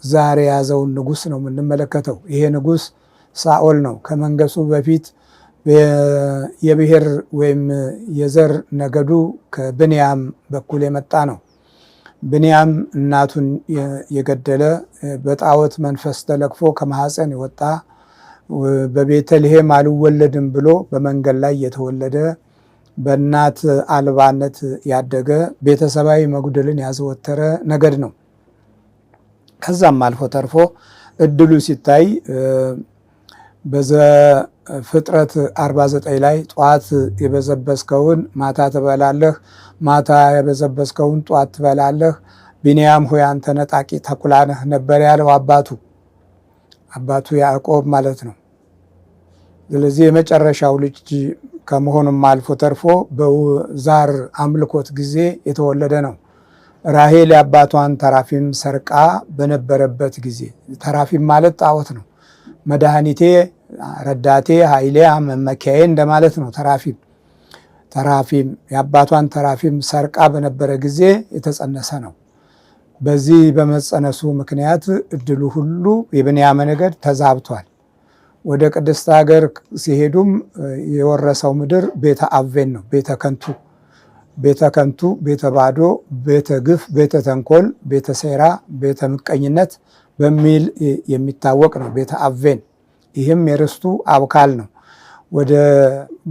ዛር የያዘውን ንጉስ ነው የምንመለከተው። ይሄ ንጉስ ሳኦል ነው። ከመንገሱ በፊት የብሔር ወይም የዘር ነገዱ ከብንያም በኩል የመጣ ነው። ብንያም እናቱን የገደለ በጣዖት መንፈስ ተለክፎ ከማህፀን የወጣ በቤተልሔም አልወለድም ብሎ በመንገድ ላይ የተወለደ በእናት አልባነት ያደገ ቤተሰባዊ መጉደልን ያዘወተረ ነገድ ነው። ከዛም አልፎ ተርፎ እድሉ ሲታይ በዘፍጥረት 49 ላይ ጠዋት የበዘበዝከውን ማታ ትበላለህ፣ ማታ የበዘበዝከውን ጠዋት ትበላለህ፣ ቢንያም ሆይ አንተ ነጣቂ ተኩላ ነህ ነበር ያለው አባቱ ያዕቆብ ማለት ነው። ስለዚህ የመጨረሻው ልጅ ከመሆኑም አልፎ ተርፎ በዛር አምልኮት ጊዜ የተወለደ ነው። ራሔል የአባቷን ተራፊም ሰርቃ በነበረበት ጊዜ፣ ተራፊም ማለት ጣዖት ነው። መድኃኒቴ፣ ረዳቴ፣ ኃይሌ፣ መመኪያዬ እንደማለት ነው። ተራፊም የአባቷን ተራፊም ሰርቃ በነበረ ጊዜ የተጸነሰ ነው። በዚህ በመጸነሱ ምክንያት እድሉ ሁሉ የብንያም ነገድ ተዛብቷል። ወደ ቅድስት ሀገር ሲሄዱም የወረሰው ምድር ቤተ አቬን ነው። ቤተ ከንቱ፣ ቤተ ባዶ፣ ቤተ ግፍ፣ ቤተ ተንኮል፣ ቤተ ሴራ፣ ቤተ ምቀኝነት በሚል የሚታወቅ ነው ቤተ አቬን። ይህም የርስቱ አብካል ነው። ወደ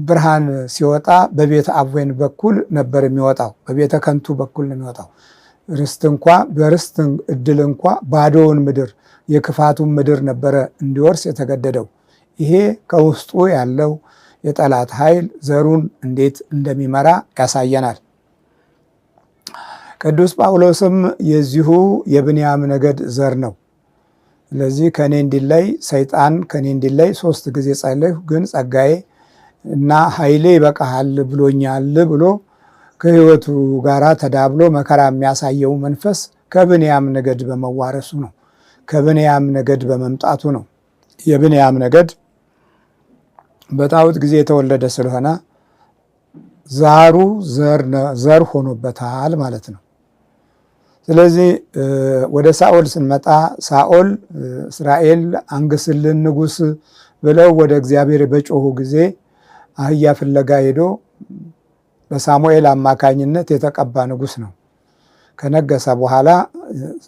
ብርሃን ሲወጣ በቤተ አቬን በኩል ነበር የሚወጣው፣ በቤተ ከንቱ በኩል ነው የሚወጣው። በርስት እድል እንኳ ባዶውን ምድር የክፋቱን ምድር ነበረ እንዲወርስ የተገደደው። ይሄ ከውስጡ ያለው የጠላት ኃይል ዘሩን እንዴት እንደሚመራ ያሳየናል። ቅዱስ ጳውሎስም የዚሁ የብንያም ነገድ ዘር ነው። ስለዚህ ከኔ እንዲለይ ሰይጣን ከኔ እንዲለይ 3 ጊዜ ጸለይሁ፣ ግን ጸጋዬ እና ኃይሌ ይበቃሃል ብሎኛል ብሎ ከሕይወቱ ጋራ ተዳብሎ መከራ የሚያሳየው መንፈስ ከብንያም ነገድ በመዋረሱ ነው። ከብንያም ነገድ በመምጣቱ ነው። የብንያም ነገድ በጣዖት ጊዜ የተወለደ ስለሆነ ዛሩ ዘር ሆኖበታል ማለት ነው። ስለዚህ ወደ ሳኦል ስንመጣ ሳኦል እስራኤል አንግስልን ንጉስ ብለው ወደ እግዚአብሔር በጮሁ ጊዜ አህያ ፍለጋ ሄዶ በሳሙኤል አማካኝነት የተቀባ ንጉስ ነው። ከነገሰ በኋላ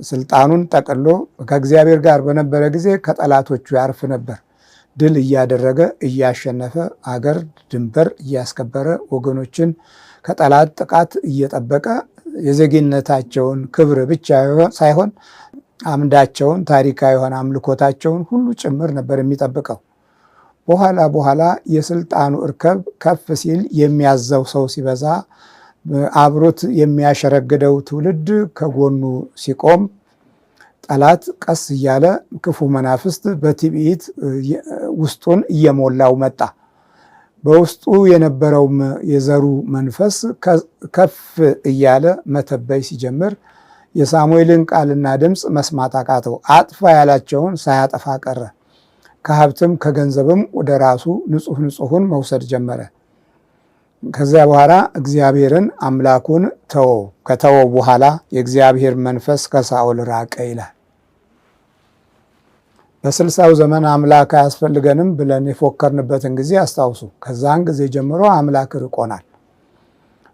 ስልጣኑን ጠቅሎ ከእግዚአብሔር ጋር በነበረ ጊዜ ከጠላቶቹ ያርፍ ነበር። ድል እያደረገ እያሸነፈ አገር ድንበር እያስከበረ ወገኖችን ከጠላት ጥቃት እየጠበቀ የዜግነታቸውን ክብር ብቻ ሳይሆን አምዳቸውን፣ ታሪካዊ የሆነ አምልኮታቸውን ሁሉ ጭምር ነበር የሚጠብቀው። በኋላ የስልጣኑ እርከብ ከፍ ሲል የሚያዘው ሰው ሲበዛ አብሮት የሚያሸረግደው ትውልድ ከጎኑ ሲቆም ጠላት ቀስ እያለ ክፉ መናፍስት በትዕቢት ውስጡን እየሞላው መጣ። በውስጡ የነበረውም የዘሩ መንፈስ ከፍ እያለ መተበይ ሲጀምር የሳሙኤልን ቃልና ድምፅ መስማት አቃተው። አጥፋ ያላቸውን ሳያጠፋ ቀረ። ከሀብትም ከገንዘብም ወደ ራሱ ንጹሑን መውሰድ ጀመረ። ከዚያ በኋላ እግዚአብሔርን አምላኩን ተወው። ከተወው በኋላ የእግዚአብሔር መንፈስ ከሳኦል ራቀ ይላል። በ60ው ዘመን አምላክ አያስፈልገንም ብለን የፎከርንበትን ጊዜ አስታውሱ። ከዛን ጊዜ ጀምሮ አምላክ ርቆናል።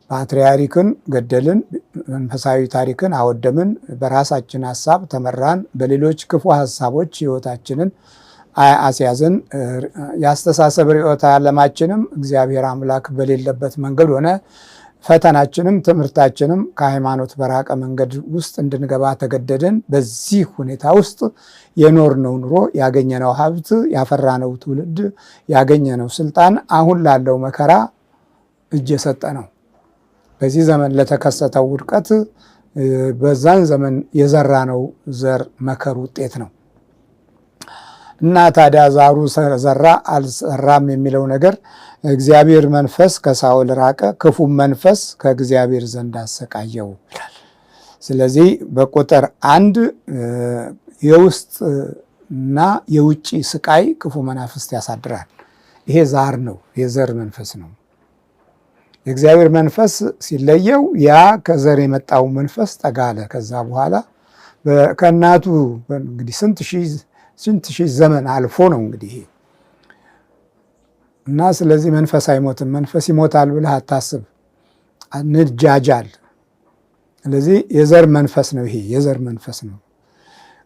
ፓትርያርክን ገደልን፣ መንፈሳዊ ታሪክን አወደምን፣ በራሳችን ሀሳብ ተመራን፣ በሌሎች ክፉ ሀሳቦች ህይወታችንን አስያዝን። የአስተሳሰብ ርዕዮተ ዓለማችንም እግዚአብሔር አምላክ በሌለበት መንገድ ሆነ። ፈተናችንም ትምህርታችንም ከሃይማኖት በራቀ መንገድ ውስጥ እንድንገባ ተገደድን። በዚህ ሁኔታ ውስጥ የኖርነው ኑሮ፣ ያገኘነው ሀብት፣ ያፈራነው ትውልድ፣ ያገኘነው ስልጣን አሁን ላለው መከራ እጅ የሰጠ ነው። በዚህ ዘመን ለተከሰተው ውድቀት በዛን ዘመን የዘራነው ዘር መከር ውጤት ነው እና ታዲያ ዛሩ ዘራ አልዘራም የሚለው ነገር እግዚአብሔር መንፈስ ከሳኦል ራቀ፣ ክፉ መንፈስ ከእግዚአብሔር ዘንድ አሰቃየው ይላል። ስለዚህ በቁጥር 1 የውስጥና የውጭ ስቃይ ክፉ መናፍስት ያሳድራል። ይሄ ዛር ነው፣ የዘር መንፈስ ነው። የእግዚአብሔር መንፈስ ሲለየው ያ ከዘር የመጣው መንፈስ ጠጋለ። ከዛ በኋላ ከእናቱ እንግዲህ ስንት ሺህ ዘመን አልፎ ነው እንግዲህ ይሄ እና ስለዚህ መንፈስ አይሞትም። መንፈስ ይሞታል ብለህ አታስብ፣ ንጃጃል። ስለዚህ የዘር መንፈስ ነው ይሄ የዘር መንፈስ ነው።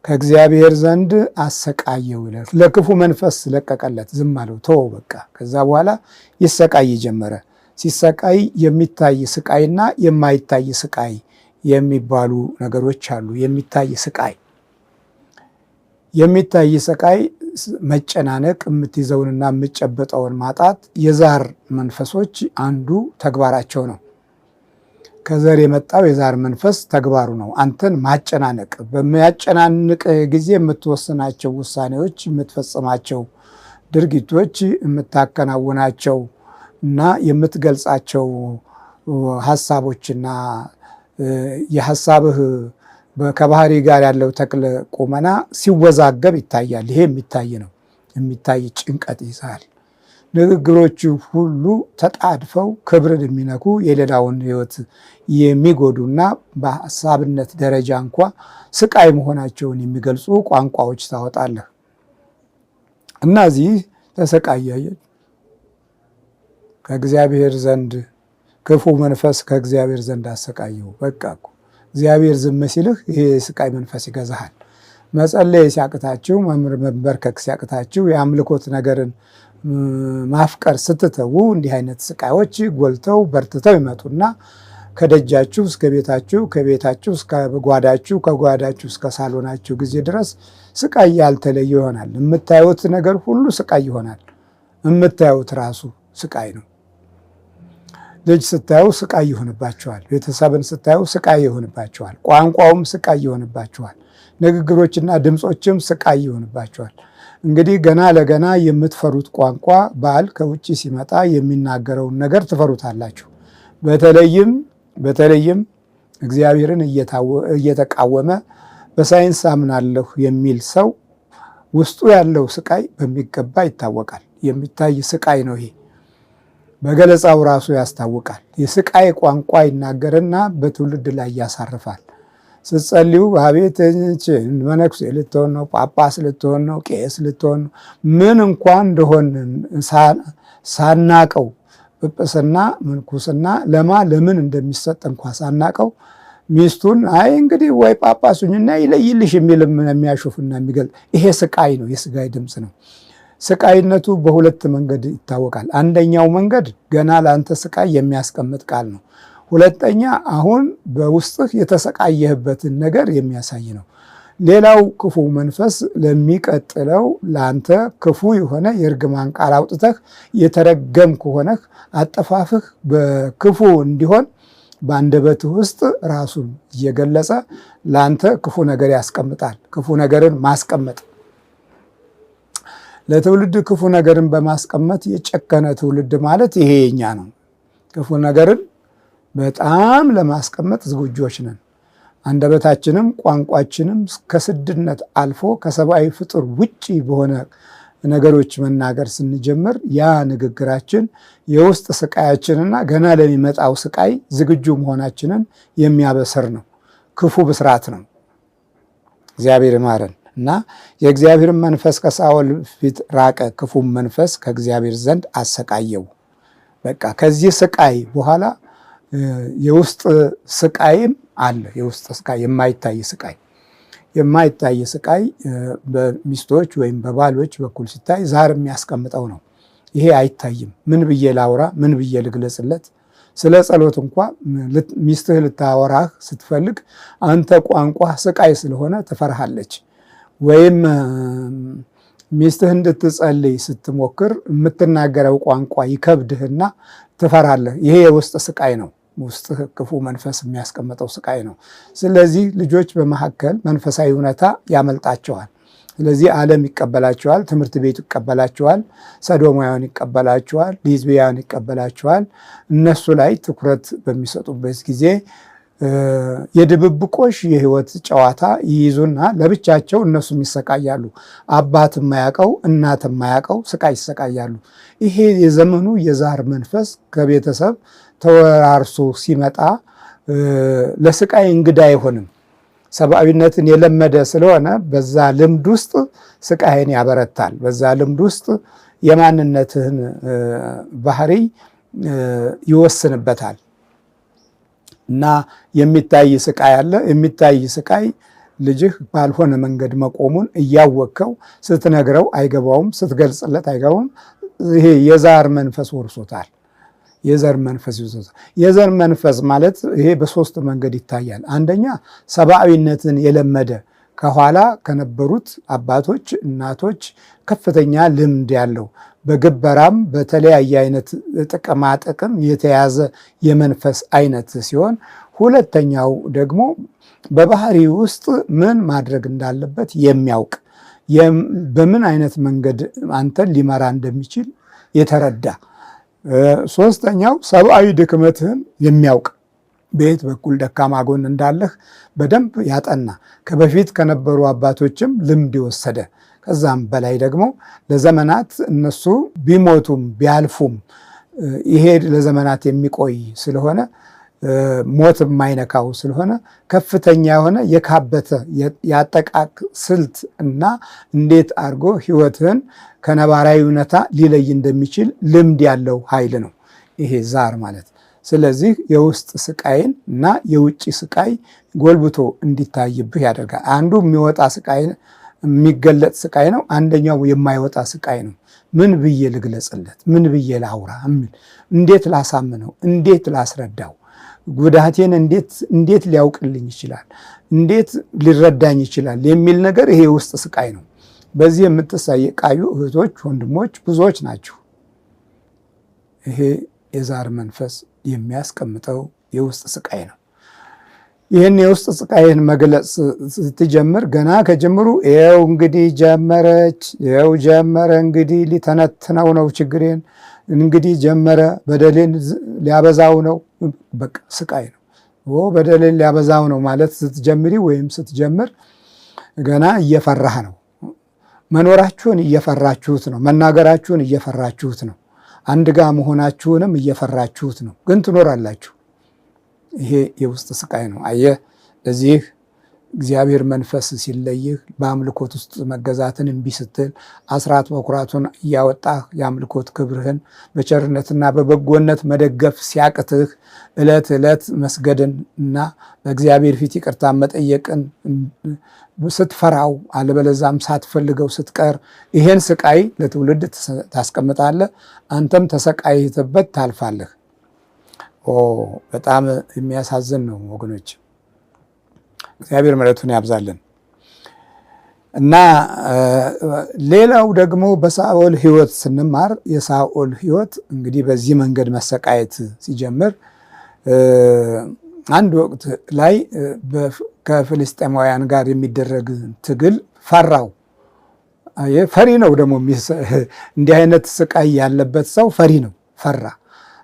ከእግዚአብሔር ዘንድ አሰቃየው ይላል። ለክፉ መንፈስ ለቀቀለት፣ ዝም አለው፣ ተወው በቃ። ከዛ በኋላ ይሰቃይ ጀመረ። ሲሰቃይ የሚታይ ስቃይና የማይታይ ስቃይ የሚባሉ ነገሮች አሉ። የሚታይ ስቃይ መጨናነቅ፣ የምትይዘውንና የምትጨበጠውን ማጣት የዛር መንፈሶች አንዱ ተግባራቸው ነው። ከዘር የመጣው የዛር መንፈስ ተግባሩ ነው አንተን ማጨናነቅ። በሚያጨናንቅ ጊዜ የምትወስናቸው ውሳኔዎች፣ የምትፈጽማቸው ድርጊቶች፣ የምታከናውናቸው እና የምትገልጻቸው ሀሳቦችና የሀሳብህ ከባህሪ ጋር ያለው ተክለ ቁመና ሲወዛገብ ይታያል። ይሄ የሚታይ ነው። የሚታይ ጭንቀት ይዛል። ንግግሮች ሁሉ ተጣድፈው ክብርን የሚነኩ የሌላውን ሕይወት የሚጎዱና በሀሳብነት ደረጃ እንኳ ስቃይ መሆናቸውን የሚገልጹ ቋንቋዎች ታወጣለህ። እነዚህ ተሰቃያየ ከእግዚአብሔር ዘንድ ክፉ መንፈስ ከእግዚአብሔር ዘንድ አሰቃየው። በቃ እኮ እግዚአብሔር ዝም ሲልህ ይሄ ስቃይ መንፈስ ይገዛሃል። መጸለይ ሲያቅታችሁ፣ መንበርከክ ሲያቅታችሁ፣ የአምልኮት ነገርን ማፍቀር ስትተዉ እንዲህ አይነት ስቃዮች ጎልተው በርትተው ይመጡና ከደጃችሁ እስከ ቤታችሁ፣ ከቤታችሁ እስከ ጓዳችሁ፣ ከጓዳችሁ እስከ ሳሎናችሁ ጊዜ ድረስ ስቃይ ያልተለየ ይሆናል። የምታዩት ነገር ሁሉ ስቃይ ይሆናል። የምታዩት ራሱ ስቃይ ነው። ልጅ ስታዩ ስቃይ ይሆንባቸዋል። ቤተሰብን ስታዩ ስቃይ ይሆንባቸዋል። ቋንቋውም ስቃይ ይሆንባቸዋል። ንግግሮችና ድምፆችም ስቃይ ይሆንባቸዋል። እንግዲህ ገና ለገና የምትፈሩት ቋንቋ ባል ከውጭ ሲመጣ የሚናገረውን ነገር ትፈሩታላችሁ። በተለይም እግዚአብሔርን እየተቃወመ በሳይንስ አምናለሁ የሚል ሰው ውስጡ ያለው ስቃይ በሚገባ ይታወቃል። የሚታይ ስቃይ ነው ይሄ። በገለጻው ራሱ ያስታውቃል። የስቃይ ቋንቋ ይናገርና በትውልድ ላይ ያሳርፋል። ስትጸልዩ አቤት መነኩሴ ልትሆን ነው፣ ጳጳስ ልትሆን ነው፣ ቄስ ልትሆን ነው፣ ምን እንኳን እንደሆን ሳናቀው ጵጵስና ምንኩስና ለምን እንደሚሰጥ እንኳ ሳናቀው ሚስቱን አይ እንግዲህ ወይ ጳጳሱኝና ይለይልሽ የሚልም የሚያሾፍና የሚገልጥ ይሄ ስቃይ ነው። የስቃይ ድምፅ ነው። ስቃይነቱ በሁለት መንገድ ይታወቃል። አንደኛው መንገድ ገና ለአንተ ስቃይ የሚያስቀምጥ ቃል ነው። ሁለተኛ አሁን በውስጥህ የተሰቃየህበትን ነገር የሚያሳይ ነው። ሌላው ክፉ መንፈስ ለሚቀጥለው ለአንተ ክፉ የሆነ የእርግማን ቃል አውጥተህ የተረገምክ ሆነህ አጠፋፍህ በክፉ እንዲሆን በአንደበትህ ውስጥ ራሱን እየገለጸ ለአንተ ክፉ ነገር ያስቀምጣል። ክፉ ነገርን ማስቀመጥ ለትውልድ ክፉ ነገርን በማስቀመጥ የጨከነ ትውልድ ማለት ይሄ የኛ ነው። ክፉ ነገርን በጣም ለማስቀመጥ ዝግጆች ነን። አንደበታችንም ቋንቋችንም ከስድነት አልፎ ከሰብአዊ ፍጡር ውጪ በሆነ ነገሮች መናገር ስንጀምር ያ ንግግራችን የውስጥ ስቃያችንና ገና ለሚመጣው ስቃይ ዝግጁ መሆናችንን የሚያበስር ነው። ክፉ ብስራት ነው። እግዚአብሔር ይማረን እና የእግዚአብሔርን መንፈስ ከሳኦል ፊት ራቀ፣ ክፉም መንፈስ ከእግዚአብሔር ዘንድ አሰቃየው። በቃ ከዚህ ስቃይ በኋላ የውስጥ ስቃይም አለ። የውስጥ ስቃይ የማይታይ ስቃይ በሚስቶች ወይም በባሎች በኩል ሲታይ ዛር የሚያስቀምጠው ነው። ይሄ አይታይም። ምን ብዬ ላውራ? ምን ብዬ ልግለጽለት? ስለ ጸሎት እንኳ ሚስትህ ልታወራህ ስትፈልግ አንተ ቋንቋ ስቃይ ስለሆነ ትፈርሃለች። ወይም ሚስትህ እንድትጸልይ ስትሞክር የምትናገረው ቋንቋ ይከብድህና ትፈራለህ። ይሄ የውስጥ ስቃይ ነው። ውስጥ ክፉ መንፈስ የሚያስቀምጠው ስቃይ ነው። ስለዚህ ልጆች በመካከል መንፈሳዊ እውነታ ያመልጣቸዋል። ስለዚህ ዓለም ይቀበላቸዋል፣ ትምህርት ቤቱ ይቀበላቸዋል፣ ሰዶማውያን ይቀበላቸዋል፣ ሊዝቢያን ይቀበላቸዋል። እነሱ ላይ ትኩረት በሚሰጡበት ጊዜ የድብብቆሽ የህይወት ጨዋታ ይይዙና ለብቻቸው እነሱም ይሰቃያሉ። አባት የማያውቀው እናት የማያውቀው ስቃይ ይሰቃያሉ። ይሄ የዘመኑ የዛር መንፈስ ከቤተሰብ ተወራርሶ ሲመጣ ለስቃይ እንግዳ አይሆንም። ሰብአዊነትን የለመደ ስለሆነ በዛ ልምድ ውስጥ ስቃይን ያበረታል። በዛ ልምድ ውስጥ የማንነትህን ባህሪ ይወስንበታል እና የሚታይ ስቃይ አለ። የሚታይ ስቃይ ልጅህ ባልሆነ መንገድ መቆሙን እያወቅከው ስትነግረው አይገባውም፣ ስትገልጽለት አይገባውም። ይሄ የዛር መንፈስ ወርሶታል። የዘር መንፈስ ይዞታል። የዘር መንፈስ ማለት ይሄ በሶስት መንገድ ይታያል። አንደኛ ሰብአዊነትን የለመደ ከኋላ ከነበሩት አባቶች እናቶች ከፍተኛ ልምድ ያለው በግበራም በተለያየ አይነት ጥቅማ ጥቅም የተያዘ የመንፈስ አይነት ሲሆን፣ ሁለተኛው ደግሞ በባህሪ ውስጥ ምን ማድረግ እንዳለበት የሚያውቅ በምን አይነት መንገድ አንተን ሊመራ እንደሚችል የተረዳ፣ ሶስተኛው ሰብአዊ ድክመትህን የሚያውቅ በየት በኩል ደካማ ጎን እንዳለህ በደንብ ያጠና ከበፊት ከነበሩ አባቶችም ልምድ የወሰደ ከዛም በላይ ደግሞ ለዘመናት እነሱ ቢሞቱም ቢያልፉም ይሄ ለዘመናት የሚቆይ ስለሆነ ሞት የማይነካው ስለሆነ ከፍተኛ የሆነ የካበተ የአጠቃቅ ስልት እና እንዴት አድርጎ ህይወትህን ከነባራዊ እውነታ ሊለይ እንደሚችል ልምድ ያለው ኃይል ነው ይሄ ዛር ማለት። ስለዚህ የውስጥ ስቃይን እና የውጭ ስቃይ ጎልብቶ እንዲታይብህ ያደርጋል። አንዱ የሚወጣ ስቃይ የሚገለጥ ስቃይ ነው፣ አንደኛው የማይወጣ ስቃይ ነው። ምን ብዬ ልግለጽለት? ምን ብዬ ላውራ? እንዴት ላሳምነው? እንዴት ላስረዳው? ጉዳቴን እንዴት ሊያውቅልኝ ይችላል? እንዴት ሊረዳኝ ይችላል? የሚል ነገር ይሄ የውስጥ ስቃይ ነው። በዚህ የምትሰቃዩ እህቶች፣ ወንድሞች ብዙዎች ናቸው። ይሄ የዛር መንፈስ የሚያስቀምጠው የውስጥ ስቃይ ነው። ይህን የውስጥ ስቃይን መግለጽ ስትጀምር ገና ከጀምሩ ይኸው እንግዲህ ጀመረች፣ ይኸው ጀመረ፣ እንግዲህ ሊተነትነው ነው ችግሬን፣ እንግዲህ ጀመረ፣ በደሌን ሊያበዛው ነው። በቃ ስቃይ ነው። በደሌን ሊያበዛው ነው ማለት ስትጀምሪ ወይም ስትጀምር ገና እየፈራህ ነው። መኖራችሁን እየፈራችሁት ነው። መናገራችሁን እየፈራችሁት ነው። አንድ ጋር መሆናችሁንም እየፈራችሁት ነው። ግን ትኖራላችሁ። ይሄ የውስጥ ስቃይ ነው። አየህ፣ እዚህ እግዚአብሔር መንፈስ ሲለይህ በአምልኮት ውስጥ መገዛትን እምቢ ስትል አስራት በኩራቱን እያወጣህ የአምልኮት ክብርህን በቸርነትና በበጎነት መደገፍ ሲያቅትህ ዕለት ዕለት መስገድን እና በእግዚአብሔር ፊት ይቅርታ መጠየቅን ስትፈራው አለበለዛም ሳትፈልገው ስትቀር ይሄን ስቃይ ለትውልድ ታስቀምጣለህ። አንተም ተሰቃይተበት ታልፋለህ። በጣም የሚያሳዝን ነው ወገኖች። እግዚአብሔር ምሕረቱን ያብዛልን እና ሌላው ደግሞ በሳኦል ሕይወት ስንማር የሳኦል ሕይወት እንግዲህ በዚህ መንገድ መሰቃየት ሲጀምር አንድ ወቅት ላይ ከፍልስጤማውያን ጋር የሚደረግ ትግል ፈራው። ፈሪ ነው ደግሞ እንዲህ አይነት ስቃይ ያለበት ሰው ፈሪ ነው።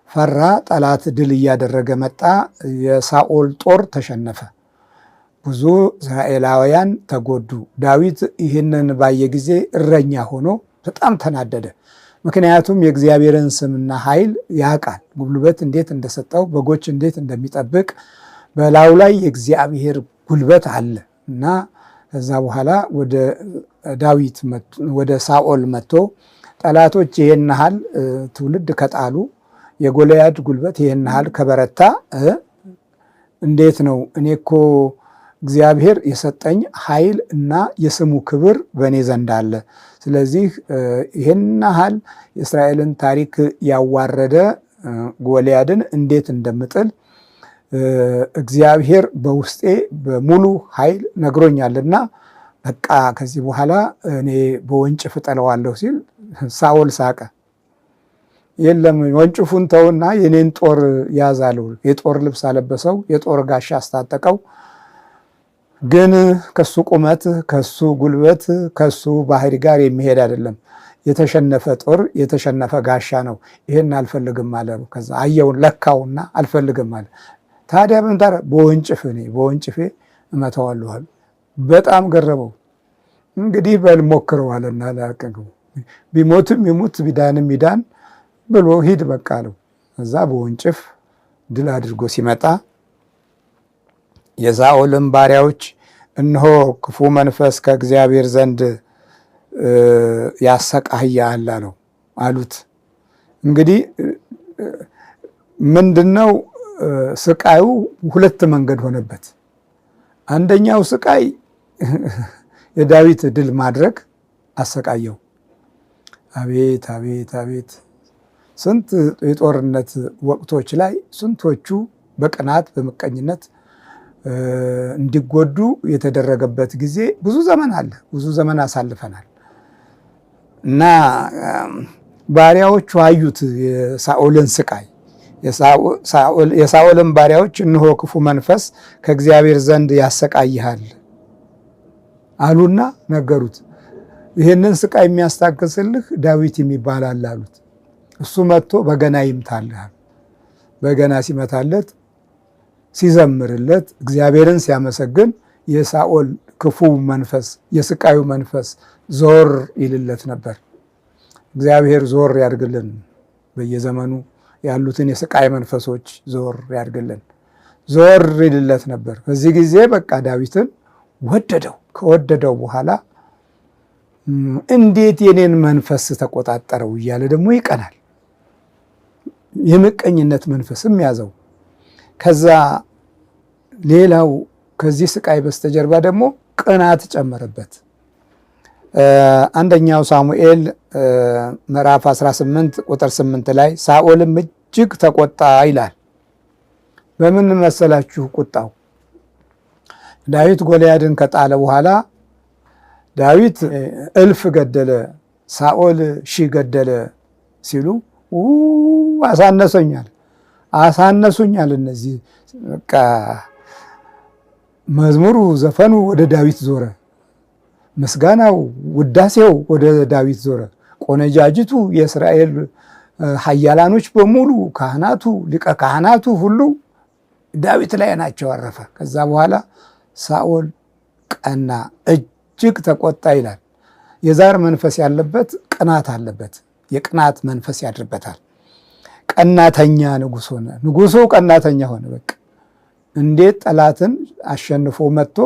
ፈራ። ጠላት ድል እያደረገ መጣ። የሳኦል ጦር ተሸነፈ። ብዙ እስራኤላውያን ተጎዱ። ዳዊት ይህንን ባየ ጊዜ እረኛ ሆኖ በጣም ተናደደ። ምክንያቱም የእግዚአብሔርን ስምና ኃይል ያውቃል። ጉልበት እንዴት እንደሰጠው፣ በጎች እንዴት እንደሚጠብቅ በላዩ ላይ የእግዚአብሔር ጉልበት አለ እና ከዛ በኋላ ወደ ሳኦል መጥቶ ጠላቶች ይሄን ያህል ትውልድ ከጣሉ፣ የጎልያድ ጉልበት ይሄን ያህል ከበረታ እንዴት ነው? እኔ እኮ እግዚአብሔር የሰጠኝ ኃይል እና የስሙ ክብር በእኔ ዘንድ አለ። ስለዚህ ይህን ያህል የእስራኤልን ታሪክ ያዋረደ ጎልያድን እንዴት እንደምጥል እግዚአብሔር በውስጤ በሙሉ ኃይል ነግሮኛልና በቃ ከዚህ በኋላ እኔ በወንጭፍ እጥለዋለሁ ሲል ሳኦል ሳቀ። የለም ወንጭፉን ተውና የኔን ጦር ያዛለው። የጦር ልብስ አለበሰው፣ የጦር ጋሻ አስታጠቀው። ግን ከሱ ቁመት፣ ከሱ ጉልበት፣ ከሱ ባህሪ ጋር የሚሄድ አይደለም። የተሸነፈ ጦር፣ የተሸነፈ ጋሻ ነው። ይሄን አልፈልግም አለ። ከዛ አየውን ለካውና አልፈልግም አለ። ታዲያ ምን ታረ? በወንጭፌ እመታዋለሁ አለ። በጣም ገረመው። እንግዲህ በል ሞክረው አለና ላቀቀው። ቢሞትም ይሙት ቢዳንም ይዳን ብሎ ሂድ በቃ አለው። እዛ በወንጭፍ ድል አድርጎ ሲመጣ የሳኦልም ባሪያዎች እነሆ ክፉ መንፈስ ከእግዚአብሔር ዘንድ ያሰቃያል አሉት። እንግዲህ ምንድነው ስቃዩ? ሁለት መንገድ ሆነበት። አንደኛው ስቃይ የዳዊት ድል ማድረግ አሰቃየው። አቤት አቤት አቤት! ስንት የጦርነት ወቅቶች ላይ ስንቶቹ በቅናት በምቀኝነት እንዲጎዱ የተደረገበት ጊዜ ብዙ ዘመን አለ። ብዙ ዘመን አሳልፈናል እና ባሪያዎቹ አዩት የሳኦልን ስቃይ። የሳኦልን ባሪያዎች እነሆ ክፉ መንፈስ ከእግዚአብሔር ዘንድ ያሰቃይሃል አሉና ነገሩት። ይህንን ስቃይ የሚያስታግስልህ ዳዊት የሚባል አለ አሉት። እሱ መጥቶ በገና ይምታልሃል። በገና ሲመታለት ሲዘምርለት እግዚአብሔርን ሲያመሰግን የሳኦል ክፉ መንፈስ የስቃዩ መንፈስ ዞር ይልለት ነበር። እግዚአብሔር ዞር ያድርግልን። በየዘመኑ ያሉትን የስቃይ መንፈሶች ዞር ያድርግልን። ዞር ይልለት ነበር። በዚህ ጊዜ በቃ ዳዊትን ወደደው። ከወደደው በኋላ እንዴት የኔን መንፈስ ተቆጣጠረው እያለ ደግሞ ይቀናል። የምቀኝነት መንፈስም ያዘው። ከዛ ሌላው ከዚህ ስቃይ በስተጀርባ ደግሞ ቅናት ጨመረበት። አንደኛው ሳሙኤል ምዕራፍ 18 ቁጥር 8 ላይ ሳኦልም እጅግ ተቆጣ ይላል። በምን መሰላችሁ ቁጣው? ዳዊት ጎልያድን ከጣለ በኋላ ዳዊት 1000 ገደለ፣ ሳኦል 1000 ገደለ ሲሉ አሳነሱኛል። እነዚህ በቃ መዝሙሩ ዘፈኑ ወደ ዳዊት ዞረ። ምስጋናው ውዳሴው ወደ ዳዊት ዞረ። ቆነጃጅቱ የእስራኤል ኃያላኖች በሙሉ ካህናቱ፣ ሊቀ ካህናቱ ሁሉ ዳዊት ላይ ናቸው አረፈ። ከዛ በኋላ ሳኦል ቀና፣ እጅግ ተቆጣ ይላል። የዛር መንፈስ ያለበት ቅናት አለበት። የቅናት መንፈስ ያድርበታል። ቀናተኛ ንጉሥ ሆነ። ንጉሡ ቀናተኛ ሆነ። በቃ እንዴት ጠላትን አሸንፎ መጥቶ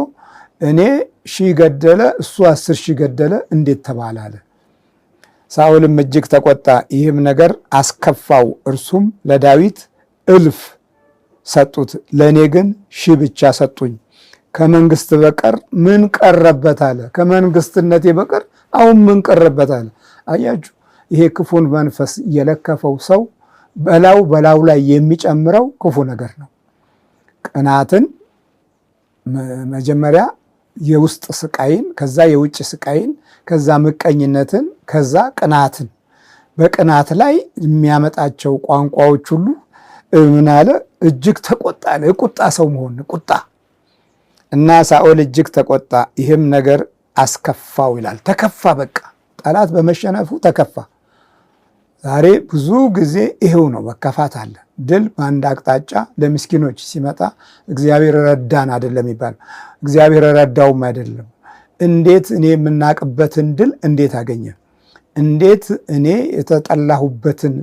እኔ 1000 ገደለ እሱ 10,000 ገደለ እንዴት ተባለ አለ። ሳኦልም እጅግ ተቆጣ፣ ይህም ነገር አስከፋው። እርሱም ለዳዊት 1000 ሰጡት፣ ለእኔ ግን 1000 ብቻ ሰጡኝ። ከመንግስት በቀር ምን ቀረበት አለ። ከመንግስትነቴ በቀር አሁን ምን ቀረበት አለ። አያችሁ፣ ይሄ ክፉን መንፈስ የለከፈው ሰው በላዩ ላይ የሚጨምረው ክፉ ነገር ነው። ቅናትን መጀመሪያ የውስጥ ስቃይን፣ ከዛ የውጭ ስቃይን፣ ከዛ ምቀኝነትን፣ ከዛ ቅናትን፣ በቅናት ላይ የሚያመጣቸው ቋንቋዎች ሁሉ ምን አለ? እጅግ ተቆጣ አለ። የቁጣ ሰው መሆን ቁጣ እና ሳኦል እጅግ ተቆጣ፣ ይህም ነገር አስከፋው ይላል። ተከፋ፣ በቃ ጠላት በመሸነፉ ተከፋ። ዛሬ ብዙ ጊዜ ይሄው ነው፣ መከፋት አለ። ድል በአንድ አቅጣጫ ለምስኪኖች ሲመጣ እግዚአብሔር ረዳን አይደለም የሚባለው፣ እግዚአብሔር ረዳውም አይደለም። እንዴት እኔ የምናቅበትን ድል እንዴት አገኘ? እንዴት እኔ የተጠላሁበትን፣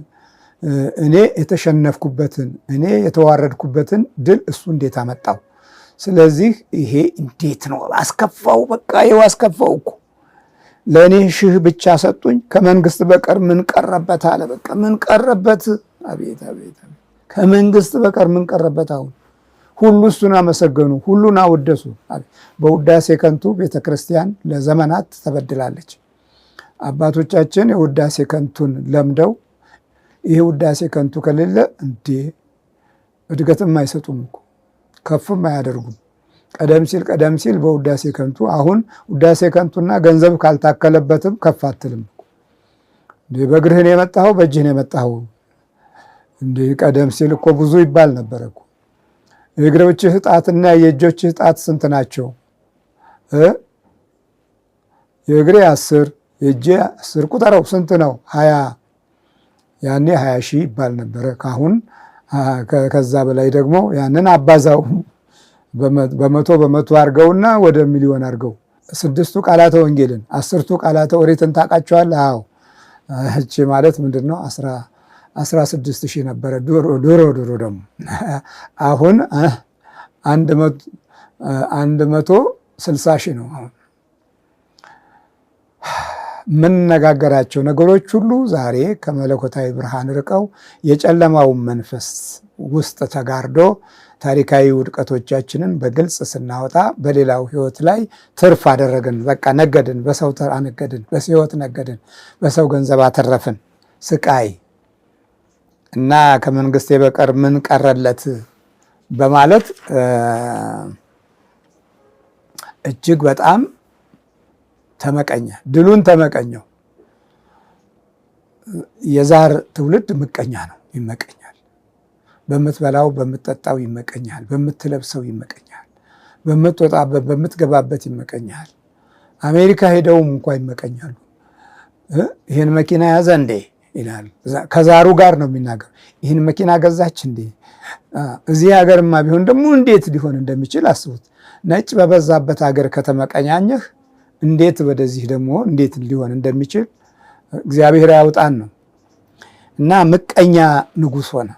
እኔ የተሸነፍኩበትን፣ እኔ የተዋረድኩበትን ድል እሱ እንዴት አመጣው? ስለዚህ ይሄ እንዴት ነው አስከፋው። በቃ ይኸው አስከፋው እኮ ለእኔ 1000 ብቻ ሰጡኝ፣ ከመንግስት በቀር ምን ቀረበት አለ። በቃ ምን ቀረበት? አቤት አቤት! ከመንግስት በቀር ምን ቀረበት? አሁን ሁሉ እሱን አመሰገኑ፣ ሁሉን አወደሱ። በውዳሴ ከንቱ ቤተክርስቲያን ለዘመናት ተበድላለች። አባቶቻችን የውዳሴ ከንቱን ለምደው ይህ ውዳሴ ከንቱ ከሌለ እንዴ እድገትም አይሰጡም እኮ ከፍም አያደርጉም። ቀደም ሲል በውዳሴ ከንቱ፣ አሁን ውዳሴ ከንቱና ገንዘብ ካልታከለበትም ከፍ አትልም። በእግርህ ነው የመጣኸው፣ በእጅህ ነው የመጣኸው። እንዲህ ቀደም ሲል እኮ ብዙ ይባል ነበረ እኮ። የእግሮችህ ጣትና የእጆችህ ጣት ስንት ናቸው? የእግሬ 10 የእጄ 10 ቁጠረው፣ ስንት ነው? 20። ያኔ 20,000 ይባል ነበረ። ካሁን ከዛ በላይ ደግሞ ያንን አባዛው በመቶ አድርገውና ወደ ሚሊዮን አድርገው። 6ቱ ቃላተ ወንጌልን 10ቱ ቃላተ ኦሪትን ታውቃቸዋለህ? አዎ። እቺ ማለት ምንድን ነው? 16,000 ነበረ ድሮ ደግሞ። አሁን 100 60 ሺህ ነው። አሁን የምንነጋገራቸው ነገሮች ሁሉ ዛሬ ከመለኮታዊ ብርሃን ርቀው የጨለማውን መንፈስ ውስጥ ተጋርዶ ታሪካዊ ውድቀቶቻችንን በግልጽ ስናወጣ በሌላው ህይወት ላይ ትርፍ አደረግን። በቃ ነገድን፣ በሰው ተራ ነገድን፣ በህይወት ነገድን፣ በሰው ገንዘብ አተረፍን። ስቃይ እና ከመንግስቴ በቀር ምን ቀረለት በማለት እጅግ በጣም ተመቀኘ። ድሉን ተመቀኘው። የዛር ትውልድ ምቀኛ ነው፣ ይመቀኛል። በምትበላው በምትጠጣው ይመቀኛል፣ በምትለብሰው ይመቀኛል፣ በምትወጣበት በምትገባበት ይመቀኛል። አሜሪካ ሄደውም እንኳ ይመቀኛሉ። ይህን መኪና ያዘ እንዴ ይላል። ከዛሩ ጋር ነው የሚናገር። ይህን መኪና ገዛች እንዴ? እዚህ ሀገርማ ቢሆን ደግሞ እንዴት ሊሆን እንደሚችል አስቡት። ነጭ በበዛበት ሀገር ከተመቀኛኘህ እንዴት ወደዚህ ደግሞ እንዴት ሊሆን እንደሚችል እግዚአብሔር ያውጣን ነው። እና ምቀኛ ንጉሥ ሆነ።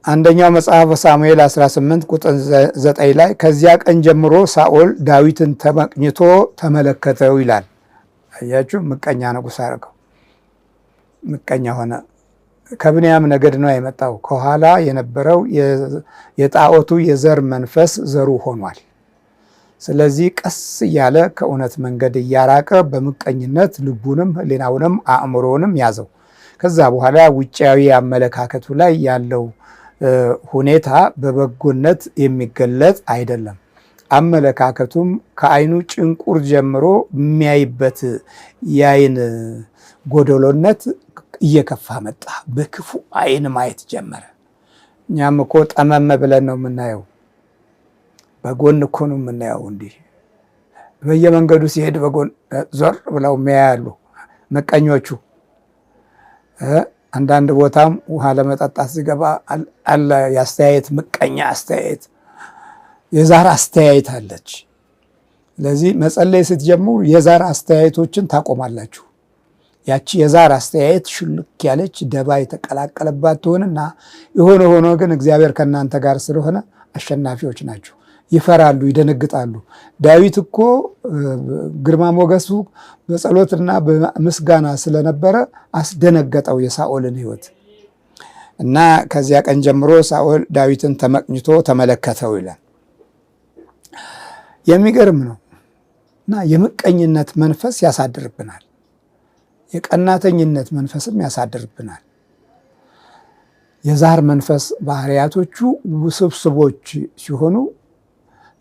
አንደኛው መጽሐፈ ሳሙኤል 18 ቁጥር 9 ላይ ከዚያ ቀን ጀምሮ ሳኦል ዳዊትን ተመቅኝቶ ተመለከተው ይላል። አያችሁ፣ ምቀኛ ንጉሥ አደረገው። ምቀኛ ሆነ። ከብንያም ነገድ ነው የመጣው። ከኋላ የነበረው የጣዖቱ የዘር መንፈስ ዘሩ ሆኗል። ስለዚህ ቀስ እያለ ከእውነት መንገድ እያራቀ በምቀኝነት ልቡንም ሕሊናውንም አእምሮውንም ያዘው። ከዛ በኋላ ውጫዊ አመለካከቱ ላይ ያለው ሁኔታ በበጎነት የሚገለጽ አይደለም። አመለካከቱም ከዓይኑ ጭንቁር ጀምሮ የሚያይበት የዓይን ጎደሎነት እየከፋ መጣ። በክፉ ዓይን ማየት ጀመረ። እኛም እኮ ጠመመ ብለን ነው የምናየው። በጎን እኮ ነው የምናየው። እንዲህ በየመንገዱ ሲሄድ በጎን ዞር ብለው የሚያያሉ ምቀኞቹ። አንዳንድ ቦታም ውሃ ለመጠጣት ሲገባ አለ የአስተያየት ምቀኛ አስተያየት፣ የዛር አስተያየት አለች። ስለዚህ መጸለይ ስትጀምሩ የዛር አስተያየቶችን ታቆማላችሁ። ያቺ የዛር አስተያየት ሽልክ ያለች ደባ የተቀላቀለባት ትሆንና የሆነ ሆኖ ግን እግዚአብሔር ከእናንተ ጋር ስለሆነ አሸናፊዎች ናቸው። ይፈራሉ፣ ይደነግጣሉ። ዳዊት እኮ ግርማ ሞገሱ በጸሎትና በምስጋና ስለነበረ አስደነገጠው የሳኦልን ሕይወት። እና ከዚያ ቀን ጀምሮ ሳኦል ዳዊትን ተመቅኝቶ ተመለከተው ይላል። የሚገርም ነው። እና የምቀኝነት መንፈስ ያሳድርብናል። የቀናተኝነት መንፈስም ያሳድርብናል። የዛር መንፈስ ባህሪያቶቹ ውስብስቦች ሲሆኑ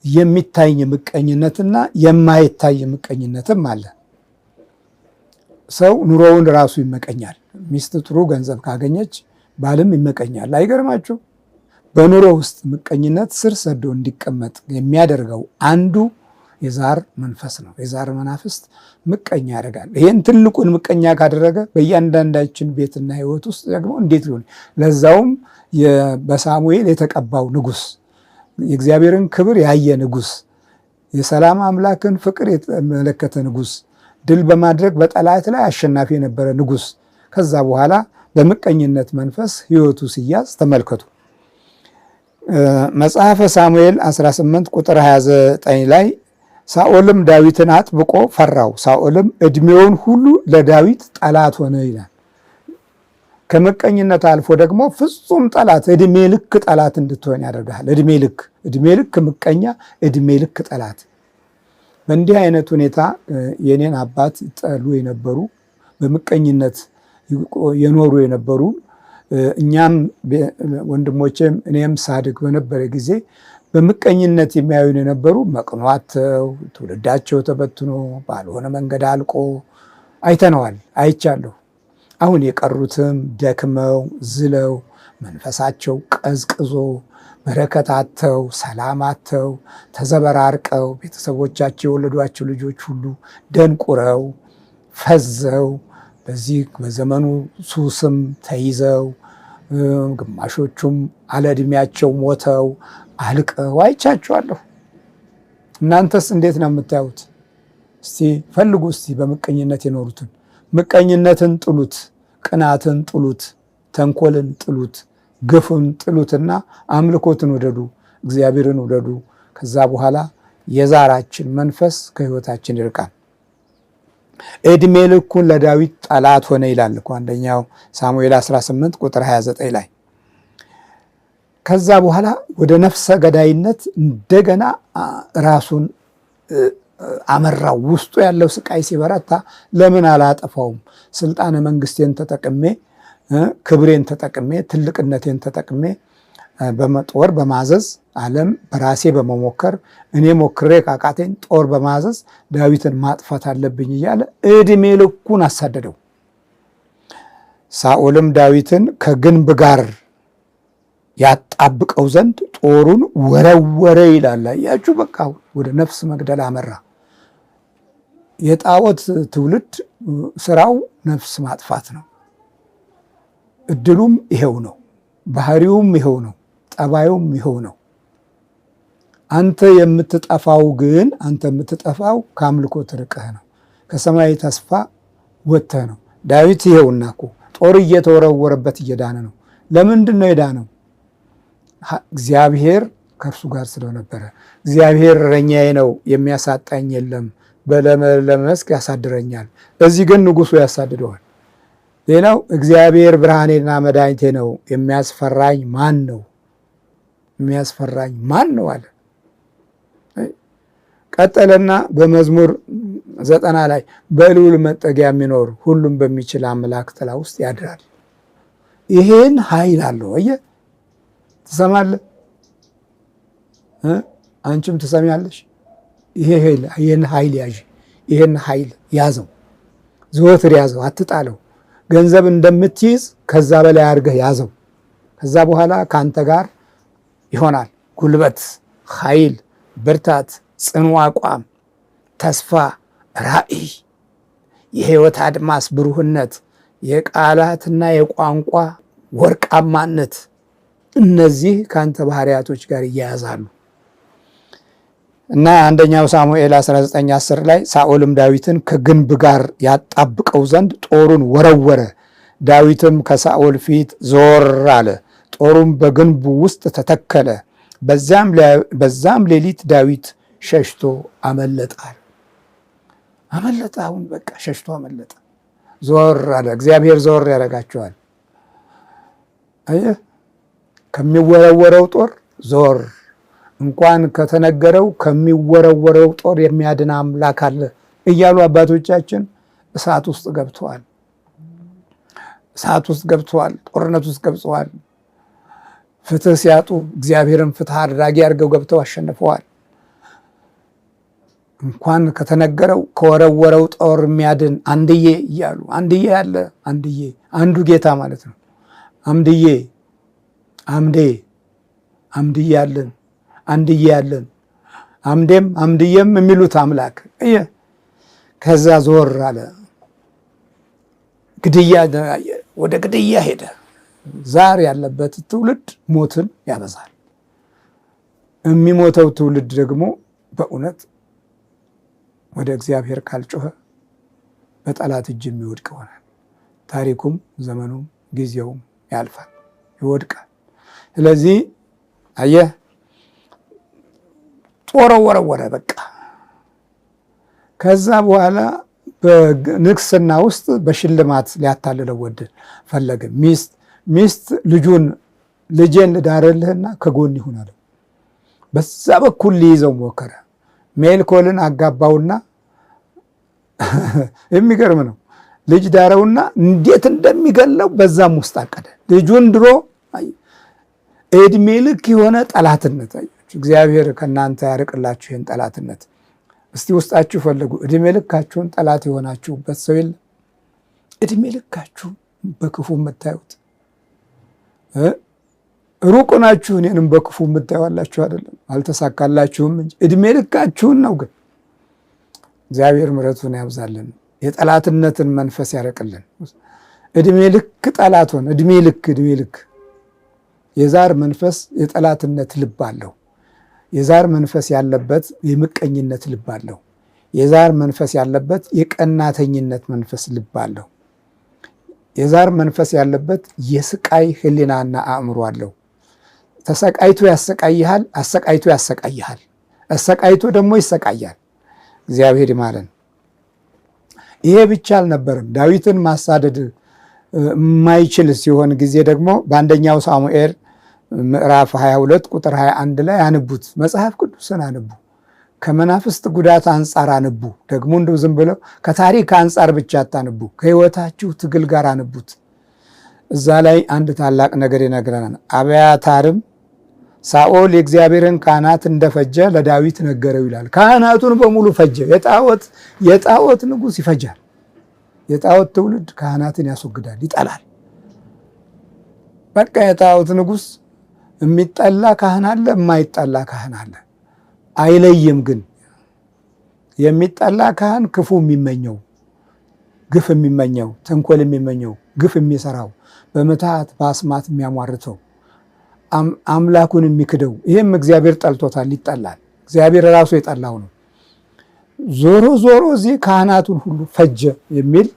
የሚታይ ምቀኝነትና የማይታይ ምቀኝነትም አለ። ሰው ኑሮውን ራሱ ይመቀኛል። ሚስት ጥሩ ገንዘብ ካገኘች ባልም ይመቀኛል። አይገርማችሁ? በኑሮ ውስጥ ምቀኝነት ስር ሰዶ እንዲቀመጥ የሚያደርገው አንዱ የዛር መንፈስ ነው። የዛር መናፍስት ምቀኛ ያደርጋል። ይህን ትልቁን ምቀኛ ካደረገ በእያንዳንዳችን ቤትና ሕይወት ውስጥ ደግሞ እንዴት ሊሆን፣ ለዛውም በሳሙኤል የተቀባው ንጉሥ፣ የእግዚአብሔርን ክብር ያየ ንጉሥ፣ የሰላም አምላክን ፍቅር የተመለከተ ንጉሥ፣ ድል በማድረግ በጠላት ላይ አሸናፊ የነበረ ንጉሥ። ከዛ በኋላ በምቀኝነት መንፈስ ሕይወቱ ሲያዝ ተመልከቱ። መጽሐፈ ሳሙኤል 18 ቁጥር 29 ላይ ሳኦልም ዳዊትን አጥብቆ ፈራው፣ ሳኦልም ዕድሜውን ሁሉ ለዳዊት ጠላት ሆነ ይላል። ከምቀኝነት አልፎ ደግሞ ፍጹም ጠላት፣ ዕድሜ ልክ ጠላት እንድትሆን ያደርግሃል። ዕድሜ ልክ ምቀኛ፣ ዕድሜ ልክ ጠላት። በእንዲህ አይነት ሁኔታ የኔን አባት ጠሉ የነበሩ በምቀኝነት የኖሩ የነበሩ እኛም ወንድሞቼም እኔም ሳድግ በነበረ ጊዜ በምቀኝነት የሚያዩን የነበሩ መቅኗተው ትውልዳቸው ተበትኖ ባልሆነ መንገድ አልቆ አይተነዋል፣ አይቻለሁ። አሁን የቀሩትም ደክመው ዝለው መንፈሳቸው ቀዝቅዞ በረከታተው ሰላማተው ተዘበራርቀው ቤተሰቦቻቸው የወለዷቸው ልጆች ሁሉ ደንቁረው ፈዘው በዚህ በዘመኑ ሱስም ተይዘው ግማሾቹም አለዕድሜያቸው ሞተው አልቀው አይቻቸዋለሁ። እናንተስ እንዴት ነው የምታዩት? እስቲ ፈልጉ። እስቲ በምቀኝነት የኖሩትን ምቀኝነትን ጥሉት፣ ቅናትን ጥሉት፣ ተንኮልን ጥሉት፣ ግፉን ጥሉትና አምልኮትን ወደዱ። እግዚአብሔርን ውደዱ። ከዛ በኋላ የዛራችን መንፈስ ከህይወታችን ይርቃል። ዕድሜ ልኩን ለዳዊት ጠላት ሆነ ይላል እኮ አንደኛው ሳሙኤል 18 ቁጥር 29 ላይ። ከዛ በኋላ ወደ ነፍሰ ገዳይነት እንደገና ራሱን አመራው። ውስጡ ያለው ስቃይ ሲበረታ ለምን አላጠፋውም? ስልጣነ መንግስቴን ተጠቅሜ ክብሬን ተጠቅሜ ትልቅነቴን ተጠቅሜ በጦር በማዘዝ ዓለም በራሴ በመሞከር እኔ ሞክሬ ካቃተኝ ጦር በማዘዝ ዳዊትን ማጥፋት አለብኝ እያለ ዕድሜ ልኩን አሳደደው። ሳኦልም ዳዊትን ከግንብ ጋር ያጣብቀው ዘንድ ጦሩን ወረወረ ይላል። ያችሁ በቃ ወደ ነፍስ መግደል አመራ። የጣዖት ትውልድ ስራው ነፍስ ማጥፋት ነው። እድሉም ይሄው ነው፣ ባህሪውም ይሄው ነው፣ ጠባዩም ይሄው ነው። አንተ የምትጠፋው ግን ከአምልኮ ርቀህ ነው፣ ከሰማይ ተስፋ ወጥተህ ነው። ዳዊት ይሄውና እኮ ጦር እየተወረወረበት እየዳነ ነው። ለምንድን ነው የዳነው? እግዚአብሔር ከእርሱ ጋር ስለነበረ። እግዚአብሔር እረኛዬ ነው የሚያሳጣኝ የለም፣ በለመለመ መስክ ያሳድረኛል። እዚህ ግን ንጉሱ ያሳድደዋል። ሌላው እግዚአብሔር ብርሃኔና መድኃኒቴ ነው፣ የሚያስፈራኝ ማን ነው? የሚያስፈራኝ ማን ነው አለ። ቀጠለና በመዝሙር 90 ላይ በልዑል መጠጊያ የሚኖር ሁሉም በሚችል አምላክ ጥላ ውስጥ ያድራል። ይሄን ኃይል አለው። አየህ፣ ትሰማለህ? አንቺም ትሰሚያለሽ። ይሄን ኃይል ያዥ። ይሄን ኃይል ያዘው፣ ዘወትር ያዘው፣ አትጣለው። ገንዘብ እንደምትይዝ ከዛ በላይ አድርገህ ያዘው። ከዛ በኋላ ከአንተ ጋር ይሆናል። ጉልበት፣ ኃይል፣ ብርታት፣ ጽኑ አቋም፣ ተስፋ፣ ራዕይ፣ የህይወት አድማስ ብሩህነት፣ የቃላትና የቋንቋ ወርቃማነት፣ እነዚህ ከአንተ ባህሪያቶች ጋር ይያያዛሉ። እና አንደኛው ሳሙኤል 19:10 ላይ ሳኦልም ዳዊትን ከግንብ ጋር ያጣብቀው ዘንድ ጦሩን ወረወረ፣ ዳዊትም ከሳኦል ፊት ዞር አለ፣ ጦሩም በግንቡ ውስጥ ተተከለ። በዛም ሌሊት ዳዊት ሸሽቶ አመለጣል። አመለጠ። አሁን በቃ ሸሽቶ አመለጠ፣ ዞር አለ። እግዚአብሔር ዞር ያደርጋቸዋል። አየህ፣ ከሚወረወረው ጦር ዞር፣ እንኳን ከተነገረው ከሚወረወረው ጦር የሚያድን አምላክ አለ እያሉ አባቶቻችን እሳት ውስጥ ገብተዋል። እሳት ውስጥ ገብተዋል። ጦርነት ውስጥ ገብተዋል። ፍትህ ሲያጡ እግዚአብሔርን ፍትህ አድራጊ አድርገው ገብተው አሸንፈዋል። እንኳን ከተነገረው ከወረወረው ጦር የሚያድን አንድዬ እያሉ አንድዬ ያለ አንዱ ጌታ ማለት ነው። አምድዬ ያለን አንድዬ ያለን አምድዬም የሚሉት አምላክ ከዛ ዞር አለ። ግድያ ወደ ግድያ ሄደ። ዛር ያለበት ትውልድ ሞትን ያበዛል። የሚሞተው ትውልድ ደግሞ በእውነት ወደ እግዚአብሔር ካልጮኸ በጠላት እጅ የሚወድቅ ይሆናል። ታሪኩም ዘመኑም ጊዜውም ያልፋል፣ ይወድቃል። ስለዚህ አየህ፣ ጦር ወረወረ በቃ። ከዛ በኋላ በንግስና ውስጥ በሽልማት ሊያታልለው ፈለገ። ሚስት ልጄን ልዳርልህና ከጎን ይሁን አለው። በዛ በኩል ሊይዘው ሞከረ። ሜልኮልን አጋባውና የሚገርም ነው። ልጅ ዳረውና እንዴት እንደሚገለው በዛም ውስጥ አቀደ። ልጁን ድሮ ዕድሜ ልክ የሆነ ጠላትነት። እግዚአብሔር ከእናንተ ያርቅላችሁ ይህን ጠላትነት። እስቲ ውስጣችሁ ፈልጉ። ዕድሜ ልካችሁን ጠላት የሆናችሁበት ሰው የለም? ዕድሜ ልካችሁ በክፉ የምታዩት ሩቅ ናችሁ። እኔንም በክፉ የምታዩዋላችሁ አይደለም፣ አልተሳካላችሁም እንጂ ዕድሜ ልካችሁን ነው። ግን እግዚአብሔር ምሕረቱን ያብዛልን፣ የጠላትነትን መንፈስ ያረቅልን። ዕድሜ ልክ ጠላት ሆነ። ዕድሜ ልክ የዛር መንፈስ የጠላትነት ልብ አለው። የዛር መንፈስ ያለበት የምቀኝነት ልብ አለው። የዛር መንፈስ ያለበት የቀናተኝነት መንፈስ ልብ አለው። የዛር መንፈስ ያለበት የስቃይ ሕሊናና አእምሮ አለው። ተሰቃይቶ ያሰቃይሃል፣ አሰቃይቶ ያሰቃይሃል፣ አሰቃይቶ ደግሞ ይሰቃያል። እግዚአብሔር ይማረን። ይሄ ብቻ አልነበረም። ዳዊትን ማሳደድ የማይችል ሲሆን ጊዜ ደግሞ በአንደኛው ሳሙኤል ምዕራፍ 22 ቁጥር 21 ላይ አንቡት። መጽሐፍ ቅዱስን አንቡ። ከመናፍስት ጉዳት አንጻር አንቡ። ደግሞ እንደው ዝም ብለው ከታሪክ አንጻር ብቻ አታንቡ፣ ከህይወታችሁ ትግል ጋር አንቡት። እዛ ላይ አንድ ታላቅ ነገር ይነግረናል። አብያታርም ሳኦል የእግዚአብሔርን ካህናት እንደፈጀ ለዳዊት ነገረው ይላል። ካህናቱን በሙሉ ፈጀ። የጣዖት ንጉሥ ይፈጃል። የጣዖት ትውልድ ካህናትን ያስወግዳል፣ ይጠላል። በቃ የጣዖት ንጉሥ የሚጠላ ካህን አለ፣ የማይጠላ ካህን አለ፣ አይለይም። ግን የሚጠላ ካህን ክፉ የሚመኘው፣ ግፍ የሚመኘው፣ ተንኮል የሚመኘው፣ ግፍ የሚሰራው፣ በምትሃት በአስማት የሚያሟርተው፣ አምላኩን የሚክደው፣ ይህም እግዚአብሔር ጠልቶታል፣ ይጠላል። እግዚአብሔር ራሱ የጠላው ነው። ዞሮ ዞሮ እዚህ ካህናቱን ሁሉ ፈጀ የሚል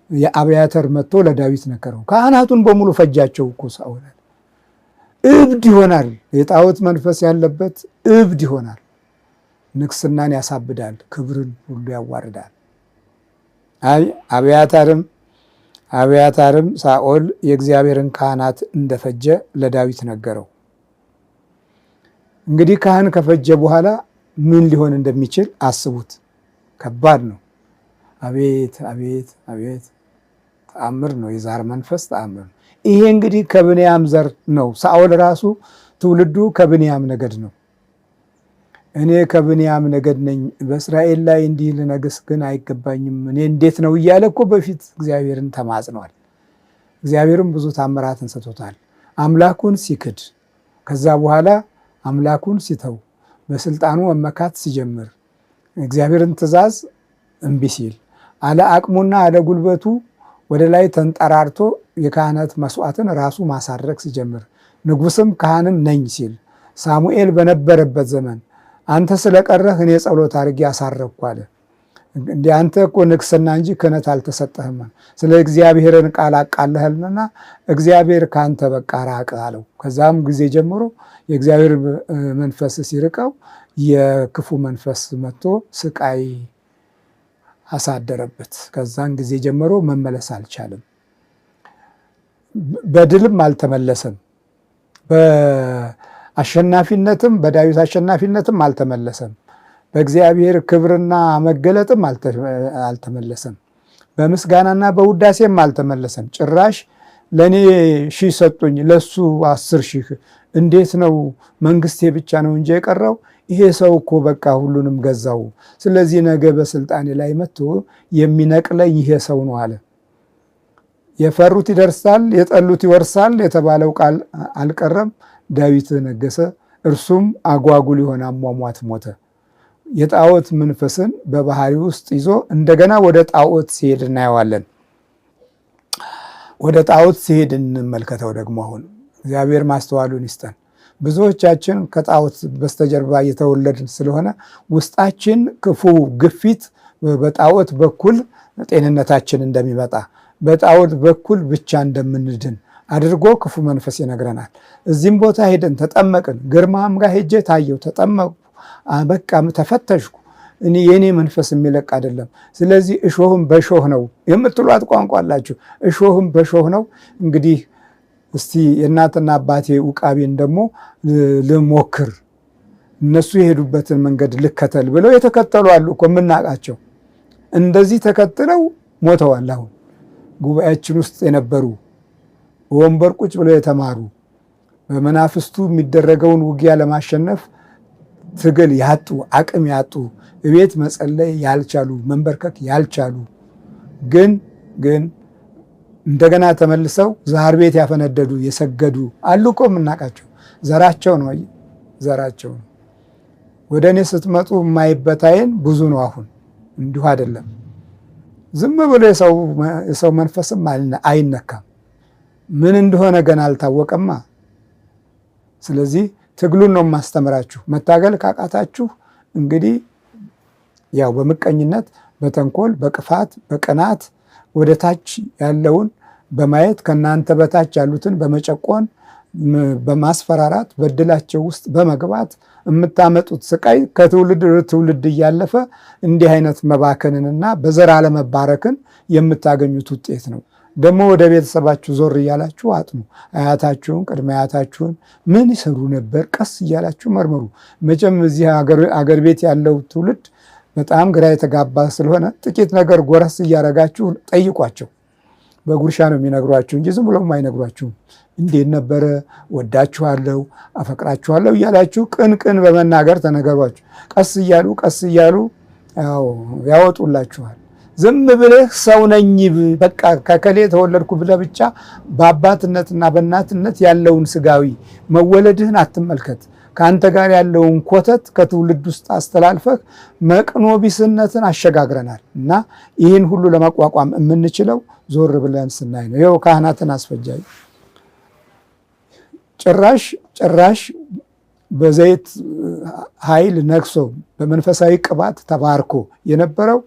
የአብያተር መጥቶ ለዳዊት ነገረው። ካህናቱን በሙሉ ፈጃቸው እኮ ሳኦል። እብድ ይሆናል። የጣዖት መንፈስ ያለበት እብድ ይሆናል። ንግስናን ያሳብዳል፣ ክብርን ሁሉ ያዋርዳል። አብያታርም ሳኦል የእግዚአብሔርን ካህናት እንደፈጀ ለዳዊት ነገረው። እንግዲህ ካህን ከፈጀ በኋላ ምን ሊሆን እንደሚችል አስቡት። ከባድ ነው። አቤት አቤት አቤት! ተአምር ነው። የዛር መንፈስ ተአምር ነው። ይሄ እንግዲህ ከብንያም ዘር ነው። ሳኦል ራሱ ትውልዱ ከብንያም ነገድ ነው። እኔ ከብንያም ነገድ ነኝ፣ በእስራኤል ላይ እንዲህ ልነግስ ግን አይገባኝም፣ እኔ እንዴት ነው እያለ እኮ በፊት እግዚአብሔርን ተማጽኗል። እግዚአብሔርም ብዙ ታምራትን ሰጥቶታል። አምላኩን ሲክድ፣ ከዛ በኋላ አምላኩን ሲተው፣ በስልጣኑ መመካት ሲጀምር፣ እግዚአብሔርን ትእዛዝ እምቢ ሲል፣ አለ አቅሙና አለ ጉልበቱ ወደ ላይ ተንጠራርቶ የካህናት መስዋዕትን ራሱ ማሳረግ ሲጀምር፣ ንጉስም ካህንም ነኝ ሲል፣ ሳሙኤል በነበረበት ዘመን አንተ ስለቀረህ እኔ ጸሎት አድርጌ አሳረግኩ አለ። እንዲህ አንተ እኮ ንግስና እንጂ ክህነት አልተሰጠህም፣ ስለ እግዚአብሔርን ቃል አቃለህልና እግዚአብሔር ካንተ በቃ ራቀ አለው። ከዛም ጊዜ ጀምሮ የእግዚአብሔር መንፈስ ሲርቀው የክፉ መንፈስ መጥቶ ስቃይ አሳደረበት። ከዛን ጊዜ ጀምሮ መመለስ አልቻለም። በድልም አልተመለሰም። በአሸናፊነትም በዳዊት አሸናፊነትም አልተመለሰም። በእግዚአብሔር ክብርና መገለጥም አልተመለሰም። በምስጋናና በውዳሴም አልተመለሰም። ጭራሽ ለእኔ 1000 ሰጡኝ ለሱ 10,000 እንዴት ነው መንግስቴ ብቻ ነው እንጂ የቀረው? ይሄ ሰው እኮ በቃ ሁሉንም ገዛው። ስለዚህ ነገ በስልጣኔ ላይ መጥቶ የሚነቅለኝ ይሄ ሰው ነው አለ። የፈሩት ይደርሳል፣ የጠሉት ይወርሳል የተባለው ቃል አልቀረም። ዳዊት ነገሰ። እርሱም አጓጉል የሆነ አሟሟት ሞተ። የጣዖት መንፈስን በባህሪ ውስጥ ይዞ እንደገና ወደ ጣዖት ሲሄድ እናየዋለን። ወደ ጣዖት ሲሄድ እንመልከተው ደግሞ። አሁን እግዚአብሔር ማስተዋሉን ይስጠን። ብዙዎቻችን ከጣዖት በስተጀርባ እየተወለድን ስለሆነ ውስጣችን ክፉ ግፊት በጣዖት በኩል ጤንነታችን እንደሚመጣ፣ በጣዖት በኩል ብቻ እንደምንድን አድርጎ ክፉ መንፈስ ይነግረናል። እዚህም ቦታ ሄደን ተጠመቅን። ግርማም ጋር ሄጄ ታየው፣ ተጠመቁ፣ በቃ ተፈተሽኩ፣ የኔ መንፈስ የሚለቅ አይደለም። ስለዚህ እሾህም በሾህ ነው የምትሏት ቋንቋ አላችሁ። እሾህም በሾህ ነው። እንግዲህ እስቲ የእናትና አባቴ ውቃቢን ደግሞ ልሞክር፣ እነሱ የሄዱበትን መንገድ ልከተል ብለው የተከተሉ አሉ እኮ የምናውቃቸው። እንደዚህ ተከትለው ሞተዋል። አሁን ጉባኤያችን ውስጥ የነበሩ ወንበር ቁጭ ብለው የተማሩ በመናፍስቱ የሚደረገውን ውጊያ ለማሸነፍ ትግል ያጡ፣ አቅም ያጡ፣ እቤት መጸለይ ያልቻሉ፣ መንበርከክ ያልቻሉ ግን እንደገና ተመልሰው ዛር ቤት ያፈነደዱ የሰገዱ አሉ እኮ የምናውቃቸው። ዘራቸው ነው፣ ዘራቸው ነው። ወደ እኔ ስትመጡ የማይበት ዓይን ብዙ ነው። አሁን እንዲሁ አይደለም። ዝም ብሎ የሰው መንፈስም አይነካም። ምን እንደሆነ ገና አልታወቀማ። ስለዚህ ትግሉን ነው የማስተምራችሁ። መታገል ካቃታችሁ እንግዲህ ያው በምቀኝነት፣ በተንኮል፣ በቅፋት፣ በቅናት ወደ ታች ያለውን በማየት ከናንተ በታች ያሉትን በመጨቆን በማስፈራራት በድላቸው ውስጥ በመግባት የምታመጡት ስቃይ ከትውልድ ትውልድ እያለፈ እንዲህ አይነት መባከንንና በዘር አለመባረክን የምታገኙት ውጤት ነው። ደግሞ ወደ ቤተሰባችሁ ዞር እያላችሁ አጥኑ። አያታችሁን ቅድመ አያታችሁን ምን ይሰሩ ነበር ቀስ እያላችሁ መርምሩ። መቼም እዚህ አገር ቤት ያለው ትውልድ በጣም ግራ የተጋባ ስለሆነ ጥቂት ነገር ጎረስ እያረጋችሁ ጠይቋቸው። በጉርሻ ነው የሚነግሯችሁ እንጂ ዝም ብሎም አይነግሯችሁም። እንዴት ነበረ ወዳችኋለሁ፣ አፈቅራችኋለሁ እያላችሁ ቅን በመናገር ተነገሯችሁ። ቀስ እያሉ ያወጡላችኋል። ዝም ብለህ ሰው ነኝ በቃ ከከሌ ተወለድኩ ብለህ ብቻ በአባትነትና በእናትነት ያለውን ስጋዊ መወለድህን አትመልከት። ከአንተ ጋር ያለውን ኮተት ከትውልድ ውስጥ አስተላልፈህ መቅኖ ቢስነትን አሸጋግረናል እና ይህን ሁሉ ለመቋቋም የምንችለው ዞር ብለን ስናይ ነው። ይኸው ካህናትን አስፈጃጅ ጭራሽ በዘይት ኃይል ነግሶ በመንፈሳዊ ቅባት ተባርኮ የነበረው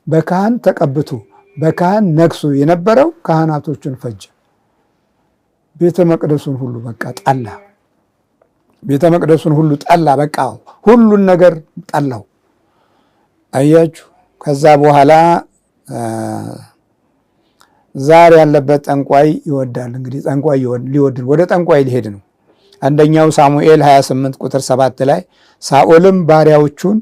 በካህን ተቀብቶ በካህን ነግሶ የነበረው ካህናቶቹን ፈጀ። ቤተ መቅደሱን ሁሉ በቃ ጠላ። ቤተ መቅደሱን ሁሉ ጠላ። በቃ ሁሉን ነገር ጠላው። አያችሁ። ከዛ በኋላ ዛር ያለበት ጠንቋይ ይወዳል። እንግዲህ ጠንቋይ ሊወድ ወደ ጠንቋይ ሊሄድ ነው። አንደኛው ሳሙኤል 28 ቁጥር 7 ላይ ሳኦልም ባሪያዎቹን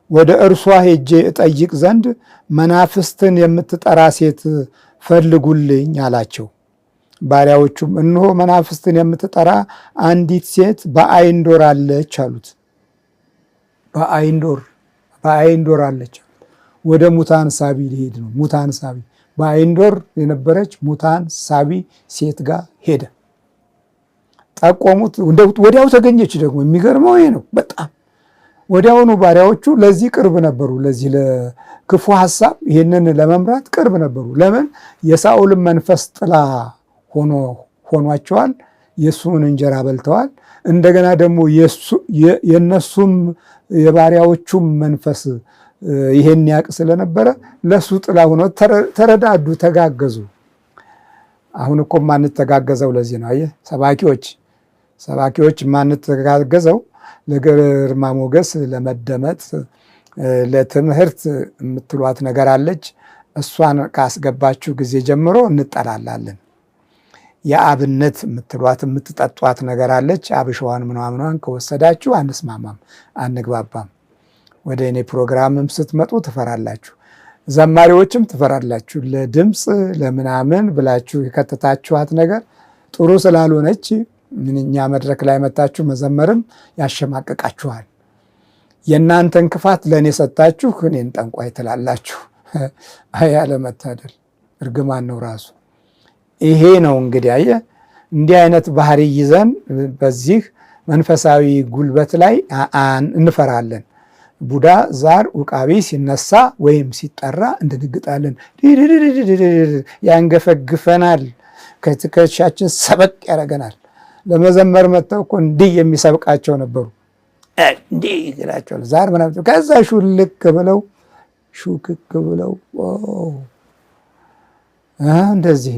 ወደ እርሷ ሄጄ እጠይቅ ዘንድ መናፍስትን የምትጠራ ሴት ፈልጉልኝ አላቸው። ባሪያዎቹም እነሆ መናፍስትን የምትጠራ አንዲት ሴት በአይንዶር አለች አሉት። በአይንዶር አለች። ወደ ሙታን ሳቢ ሊሄድ ነው። ሙታን ሳቢ በአይንዶር የነበረች ሙታን ሳቢ ሴት ጋር ሄደ። ጠቆሙት። ወዲያው ተገኘች። ደግሞ የሚገርመው ይሄ ነው። በጣም ወዲያውኑ ባሪያዎቹ ለዚህ ቅርብ ነበሩ። ለዚህ ለክፉ ሐሳብ ይህንን ለመምራት ቅርብ ነበሩ። ለምን? የሳኦልን መንፈስ ጥላ ሆኗቸዋል። የእሱን እንጀራ በልተዋል። እንደገና ደግሞ የነሱም የባሪያዎቹም መንፈስ ይሄን ያቅ ስለነበረ ለሱ ጥላ ሆነው ተረዳዱ፣ ተጋገዙ። አሁን እኮ ማንተጋገዘው ለዚህ ነው። አየህ፣ ሰባኪዎች ማንተጋገዘው ለግርማ ሞገስ፣ ለመደመጥ፣ ለትምህርት የምትሏት ነገር አለች። እሷን ካስገባችሁ ጊዜ ጀምሮ እንጠላላለን። የአብነት የምትሏት የምትጠጧት ነገር አለች። አብሸዋን ምናምኗን ከወሰዳችሁ አንስማማም፣ አንግባባም። ወደ እኔ ፕሮግራምም ስትመጡ ትፈራላችሁ፣ ዘማሪዎችም ትፈራላችሁ። ለድምፅ ለምናምን ብላችሁ የከተታችኋት ነገር ጥሩ ስላልሆነች እኛ መድረክ ላይ መታችሁ መዘመርም ያሸማቀቃችኋል። የእናንተን ክፋት ለእኔ ሰጣችሁ እኔን ጠንቋይ ትላላችሁ። አያለመታደል እርግማን ነው ራሱ። ይሄ ነው እንግዲህ አየህ፣ እንዲህ አይነት ባህሪ ይዘን በዚህ መንፈሳዊ ጉልበት ላይ እንፈራለን። ቡዳ ዛር ውቃቢ ሲነሳ ወይም ሲጠራ እንደንግጣለን፣ ያንገፈግፈናል፣ ከትከሻችን ሰበቅ ያደርገናል። ለመዘመር መጥተው እኮ እንዲህ የሚሰብቃቸው ነበሩ። እንዲህ ይላቸዋል ዛር ምናምን። ከዛ ሹክክ ብለው እንደዚህ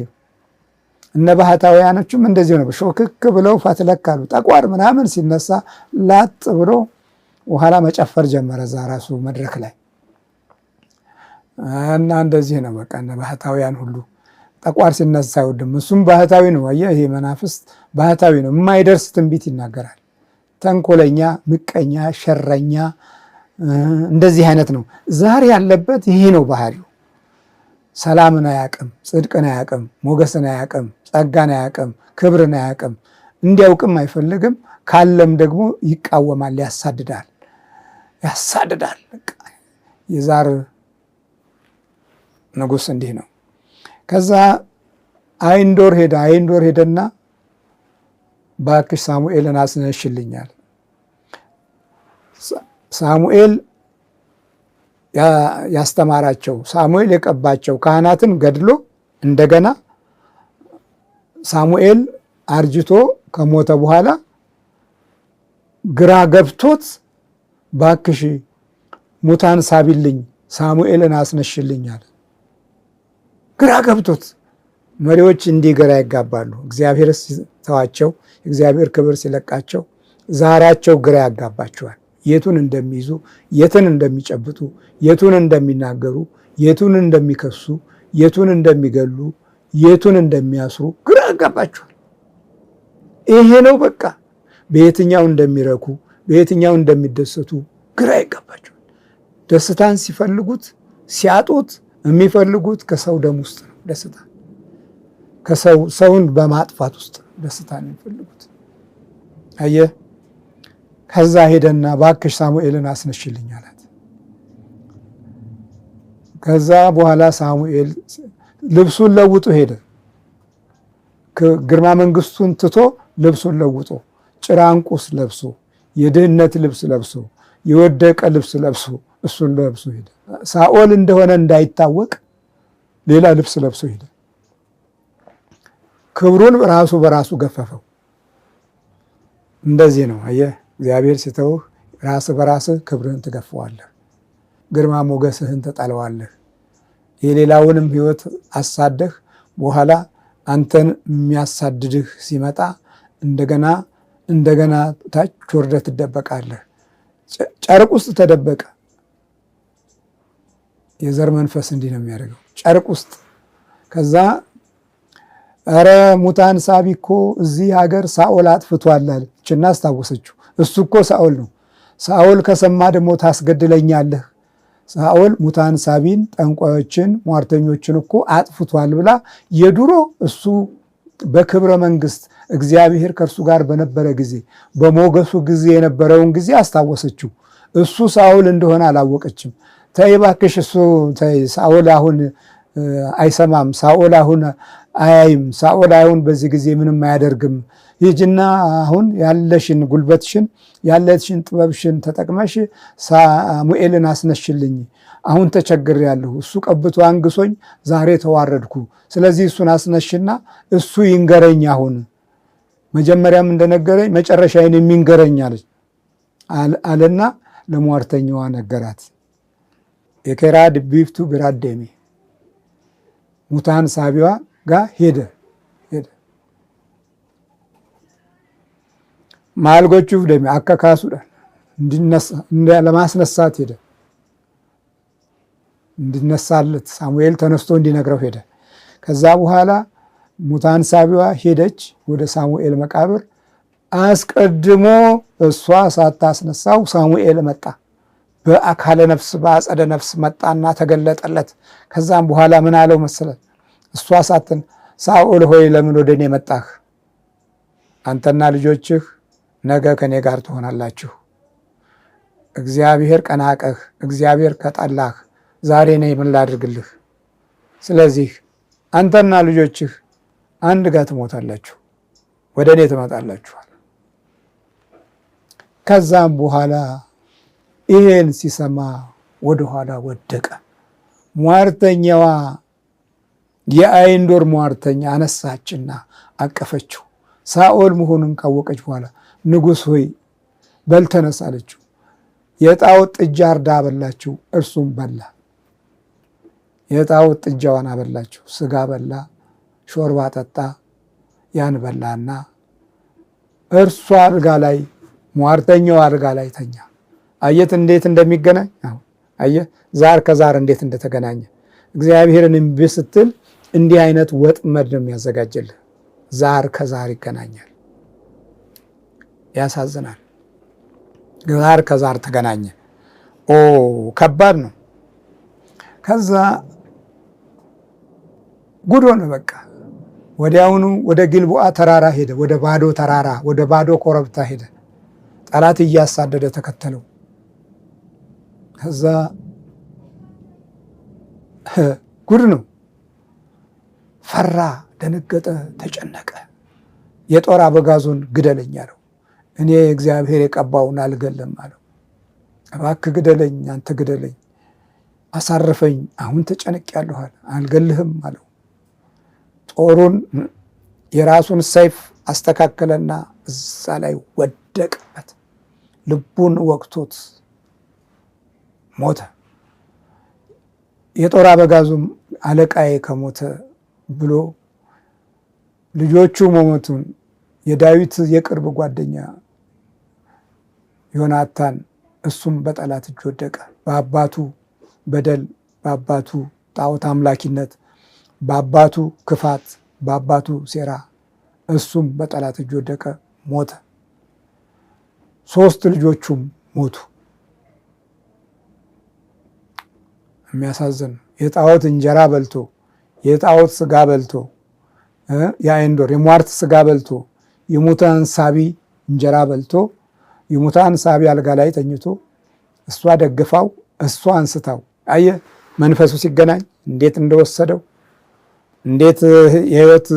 እነ ባህታውያኖቹም እንደዚህ ነበር። ሾክክ ብለው ፈትለካሉ። ጠቋር ምናምን ሲነሳ ላጥ ብሎ በኋላ መጨፈር ጀመረ እዛ ራሱ መድረክ ላይ እና እንደዚህ ነው። በቃ እነ ባህታውያን ሁሉ ጠቋር ሲነሳ አይወድም። እሱም ባህታዊ ነው። አየህ፣ ይሄ መናፍስት ባህታዊ ነው። የማይደርስ ትንቢት ይናገራል። ተንኮለኛ፣ ምቀኛ፣ ሸረኛ እንደዚህ አይነት ነው። ዛሬ ያለበት ይሄ ነው ባህሪው። ሰላምን አያቅም፣ ጽድቅን አያቅም፣ ሞገስን አያቅም፣ ጸጋን አያቅም፣ ክብርን አያቅም። እንዲያውቅም አይፈልግም። ካለም ደግሞ ይቃወማል፣ ያሳድዳል። የዛር ንጉሥ እንዲህ ነው። ከዛ አይንዶር ሄደና ባክሽ ሳሙኤልን አስነሽልኛል። ሳሙኤል ያስተማራቸው ሳሙኤል የቀባቸው ካህናትን ገድሎ እንደገና ሳሙኤል አርጅቶ ከሞተ በኋላ ግራ ገብቶት ባክሽ ሙታን ሳቢልኝ ሳሙኤልን አስነሽልኛል። ግራ ገብቶት መሪዎች እንዲህ ግራ ይጋባሉ። እግዚአብሔር ሲተዋቸው፣ እግዚአብሔር ክብር ሲለቃቸው ዛሬያቸው ግራ ያጋባቸዋል። የቱን እንደሚይዙ፣ የትን እንደሚጨብጡ፣ የቱን እንደሚናገሩ፣ የቱን እንደሚከሱ፣ የቱን እንደሚገሉ፣ የቱን እንደሚያስሩ ግራ ያጋባቸዋል። ይሄ ነው በቃ። በየትኛው እንደሚረኩ፣ በየትኛው እንደሚደሰቱ ግራ ይጋባቸዋል። ደስታን ሲፈልጉት ሲያጡት የሚፈልጉት ከሰው ደም ውስጥ ነው ደስታ። ሰውን በማጥፋት ውስጥ ደስታን የሚፈልጉት። አየህ፣ ከዛ ሄደና እባክሽ ሳሙኤልን አስነሽልኝ አላት። ከዛ በኋላ ሳሙኤል ልብሱን ለውጦ ሄደ። ግርማ መንግስቱን ትቶ ልብሱን ለውጦ ጭራንቁስ ለብሶ የድህነት ልብስ ለብሶ የወደቀ ልብስ ለብሶ እሱን ለብሶ ሄደ። ሳኦል እንደሆነ እንዳይታወቅ ሌላ ልብስ ለብሶ ሄደ። ክብሩን ራሱ በራሱ ገፈፈው። እንደዚህ ነው አየህ፣ እግዚአብሔር ሲተውህ ራስህ በራስህ ክብርህን ትገፈዋለህ፣ ግርማ ሞገስህን ትጠለዋለህ። የሌላውንም ህይወት አሳደህ በኋላ አንተን የሚያሳድድህ ሲመጣ እንደገና ታች ወርደህ ትደበቃለህ። ጨርቅ ውስጥ ተደበቀ። የዘር መንፈስ እንዲህ ነው የሚያደርገው፣ ጨርቅ ውስጥ። ከዛ ኧረ ሙታን ሳቢ እኮ እዚህ ሀገር ሳኦል አጥፍቷል አለችና አስታወሰችው። እሱ እኮ ሳኦል ነው። ሳኦል ከሰማ ደግሞ ታስገድለኛለህ፣ ሳኦል ሙታን ሳቢን፣ ጠንቋዮችን፣ ሟርተኞችን እኮ አጥፍቷል ብላ የድሮ እሱ በክብረ መንግስት እግዚአብሔር ከእርሱ ጋር በነበረ ጊዜ በሞገሱ ጊዜ የነበረውን ጊዜ አስታወሰችው። እሱ ሳኦል እንደሆነ አላወቀችም። ተይ እባክሽ፣ እሱ ተይ፣ ሳኦል አሁን አይሰማም፣ ሳኦል አሁን አያይም፣ ሳኦል አሁን በዚህ ጊዜ ምንም አያደርግም። ሂጂና አሁን ያለሽን ጉልበትሽን ያለሽን ጥበብሽን ተጠቅመሽ ሳሙኤልን አስነሽልኝ። አሁን ተቸግሬያለሁ፣ እሱ ቀብቶ አንግሶኝ ዛሬ ተዋረድኩ። ስለዚህ እሱን አስነሽና እሱ ይንገረኝ። አሁን መጀመሪያም እንደነገረኝ መጨረሻዬን የሚንገረኝ አለና ለሟርተኛዋ ነገራት። የኬራድ ቢፍቱ ብራዴሜ ሙታን ሳቢዋ ጋር ሄደ። ማልጎቹ ደሜ አከካሱ ለማስነሳት ሄደ። እንዲነሳለት ሳሙኤል ተነስቶ እንዲነግረው ሄደ። ከዛ በኋላ ሙታን ሳቢዋ ሄደች ወደ ሳሙኤል መቃብር። አስቀድሞ እሷ ሳታስነሳው ሳሙኤል መጣ። በአካለ ነፍስ በአጸደ ነፍስ መጣና ተገለጠለት። ከዛም በኋላ ምን አለው መሰለ? እሷ ሳትን ሳኦል ሆይ ለምን ወደ እኔ መጣህ? አንተና ልጆችህ ነገ ከኔ ጋር ትሆናላችሁ። እግዚአብሔር ቀናቀህ፣ እግዚአብሔር ከጠላህ ዛሬ እኔ ምን ላድርግልህ? ስለዚህ አንተና ልጆችህ አንድ ጋር ትሞታላችሁ፣ ወደ እኔ ትመጣላችኋል። ከዛም በኋላ ይሄን ሲሰማ ወደኋላ ወደቀ። ሟርተኛዋ የአይንዶር ሟርተኛ አነሳችና አቀፈችው። ሳኦል መሆኑን ካወቀች በኋላ ንጉሥ ሆይ በል ተነስ አለችው። የጣዖት ጥጃ አርዳ አበላችው፣ እርሱም በላ። የጣዖት ጥጃዋን አበላችው፣ ስጋ በላ፣ ሾርባ ጠጣ። ያን በላና እርሷ አልጋ ላይ ሟርተኛው አልጋ ላይ ተኛ። አየት እንዴት እንደሚገናኝ አሁን አየ ዛር ከዛር እንዴት እንደተገናኘ። እግዚአብሔርን እምቢ ስትል እንዲህ አይነት ወጥመድ ነው የሚያዘጋጅልህ። ዛር ከዛር ይገናኛል። ያሳዝናል። ዛር ከዛር ተገናኘ። ከባድ ነው። ከዛ ጉድ ሆነ በቃ። ወዲያውኑ ወደ ጊልቦአ ተራራ ሄደ። ወደ ባዶ ተራራ፣ ወደ ባዶ ኮረብታ ሄደ። ጠላት እያሳደደ ተከተለው። ከዛ ጉድ ነው። ፈራ፣ ደነገጠ፣ ተጨነቀ። የጦር አበጋዙን ግደለኝ አለው። እኔ እግዚአብሔር የቀባውን አልገለም አለው። እባክህ ግደለኝ፣ አንተ ግደለኝ፣ አሳርፈኝ፣ አሁን ተጨንቄያለሁ፣ አልገልህም አለው። ጦሩን የራሱን ሰይፍ አስተካከለና እዛ ላይ ወደቀበት። ልቡን ወቅቶት ሞተ። የጦር አበጋዙም አለቃዬ ከሞተ ብሎ ልጆቹ መሞቱን የዳዊት የቅርብ ጓደኛ ዮናታን እሱም በጠላት እጅ ወደቀ። በአባቱ በደል፣ በአባቱ ጣዖት አምላኪነት፣ በአባቱ ክፋት፣ በአባቱ ሴራ እሱም በጠላት እጅ ወደቀ፣ ሞተ። 3 ልጆቹም ሞቱ። የሚያሳዝን የጣዖት እንጀራ በልቶ የጣዖት ስጋ በልቶ የአይንዶር የሟርት ስጋ በልቶ የሙታን ሳቢ እንጀራ በልቶ የሙታን ሳቢ አልጋ ላይ ተኝቶ እሷ ደግፋው እሷ አንስታው አየ መንፈሱ ሲገናኝ እንዴት እንደወሰደው እንዴት የህይወት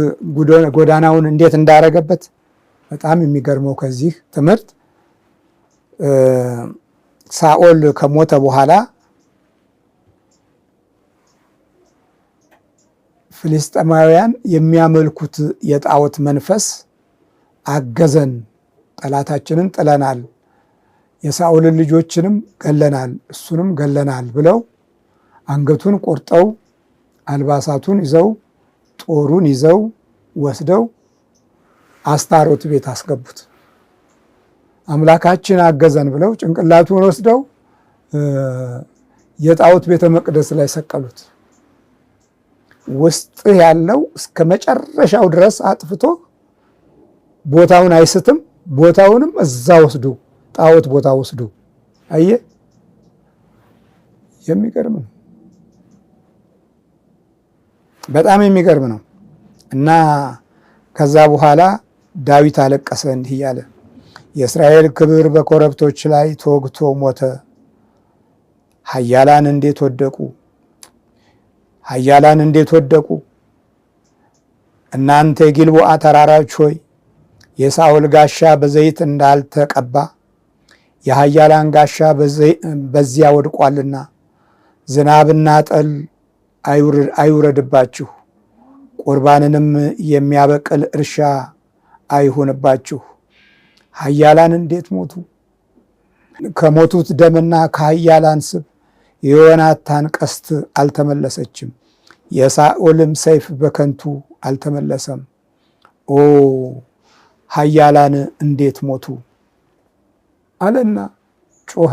ጎዳናውን እንዴት እንዳረገበት በጣም የሚገርመው ከዚህ ትምህርት ሳኦል ከሞተ በኋላ ፍልስጤማውያን የሚያመልኩት የጣዖት መንፈስ አገዘን፣ ጠላታችንን ጥለናል፣ የሳኦልን ልጆችንም ገለናል፣ እሱንም ገለናል ብለው አንገቱን ቆርጠው አልባሳቱን ይዘው ጦሩን ይዘው ወስደው አስታሮት ቤት አስገቡት። አምላካችን አገዘን ብለው ጭንቅላቱን ወስደው የጣዖት ቤተ መቅደስ ላይ ሰቀሉት። ውስጥ ያለው እስከ መጨረሻው ድረስ አጥፍቶ ቦታውን አይስትም። ቦታውንም እዛ ወስዱ፣ ጣዖት ቦታ ወስዱ። አየ የሚገርም ነው፣ በጣም የሚገርም ነው። እና ከዛ በኋላ ዳዊት አለቀሰ እንዲህ እያለ የእስራኤል ክብር በኮረብቶች ላይ ተወግቶ ሞተ። ኃያላን እንዴት ወደቁ! ኃያላን እንዴት ወደቁ! እናንተ የጊልቦአ ተራራዎች ሆይ የሳኦል ጋሻ በዘይት እንዳልተቀባ የኃያላን ጋሻ በዚያ ወድቋልና ዝናብና ጠል አይውረድባችሁ፣ ቁርባንንም የሚያበቅል እርሻ አይሁንባችሁ። ኃያላን እንዴት ሞቱ! ከሞቱት ደምና ከኃያላን ስብ የዮናታን ቀስት አልተመለሰችም፣ የሳኦልም ሰይፍ በከንቱ አልተመለሰም። ኦ ኃያላን እንዴት ሞቱ አለና ጮኸ፣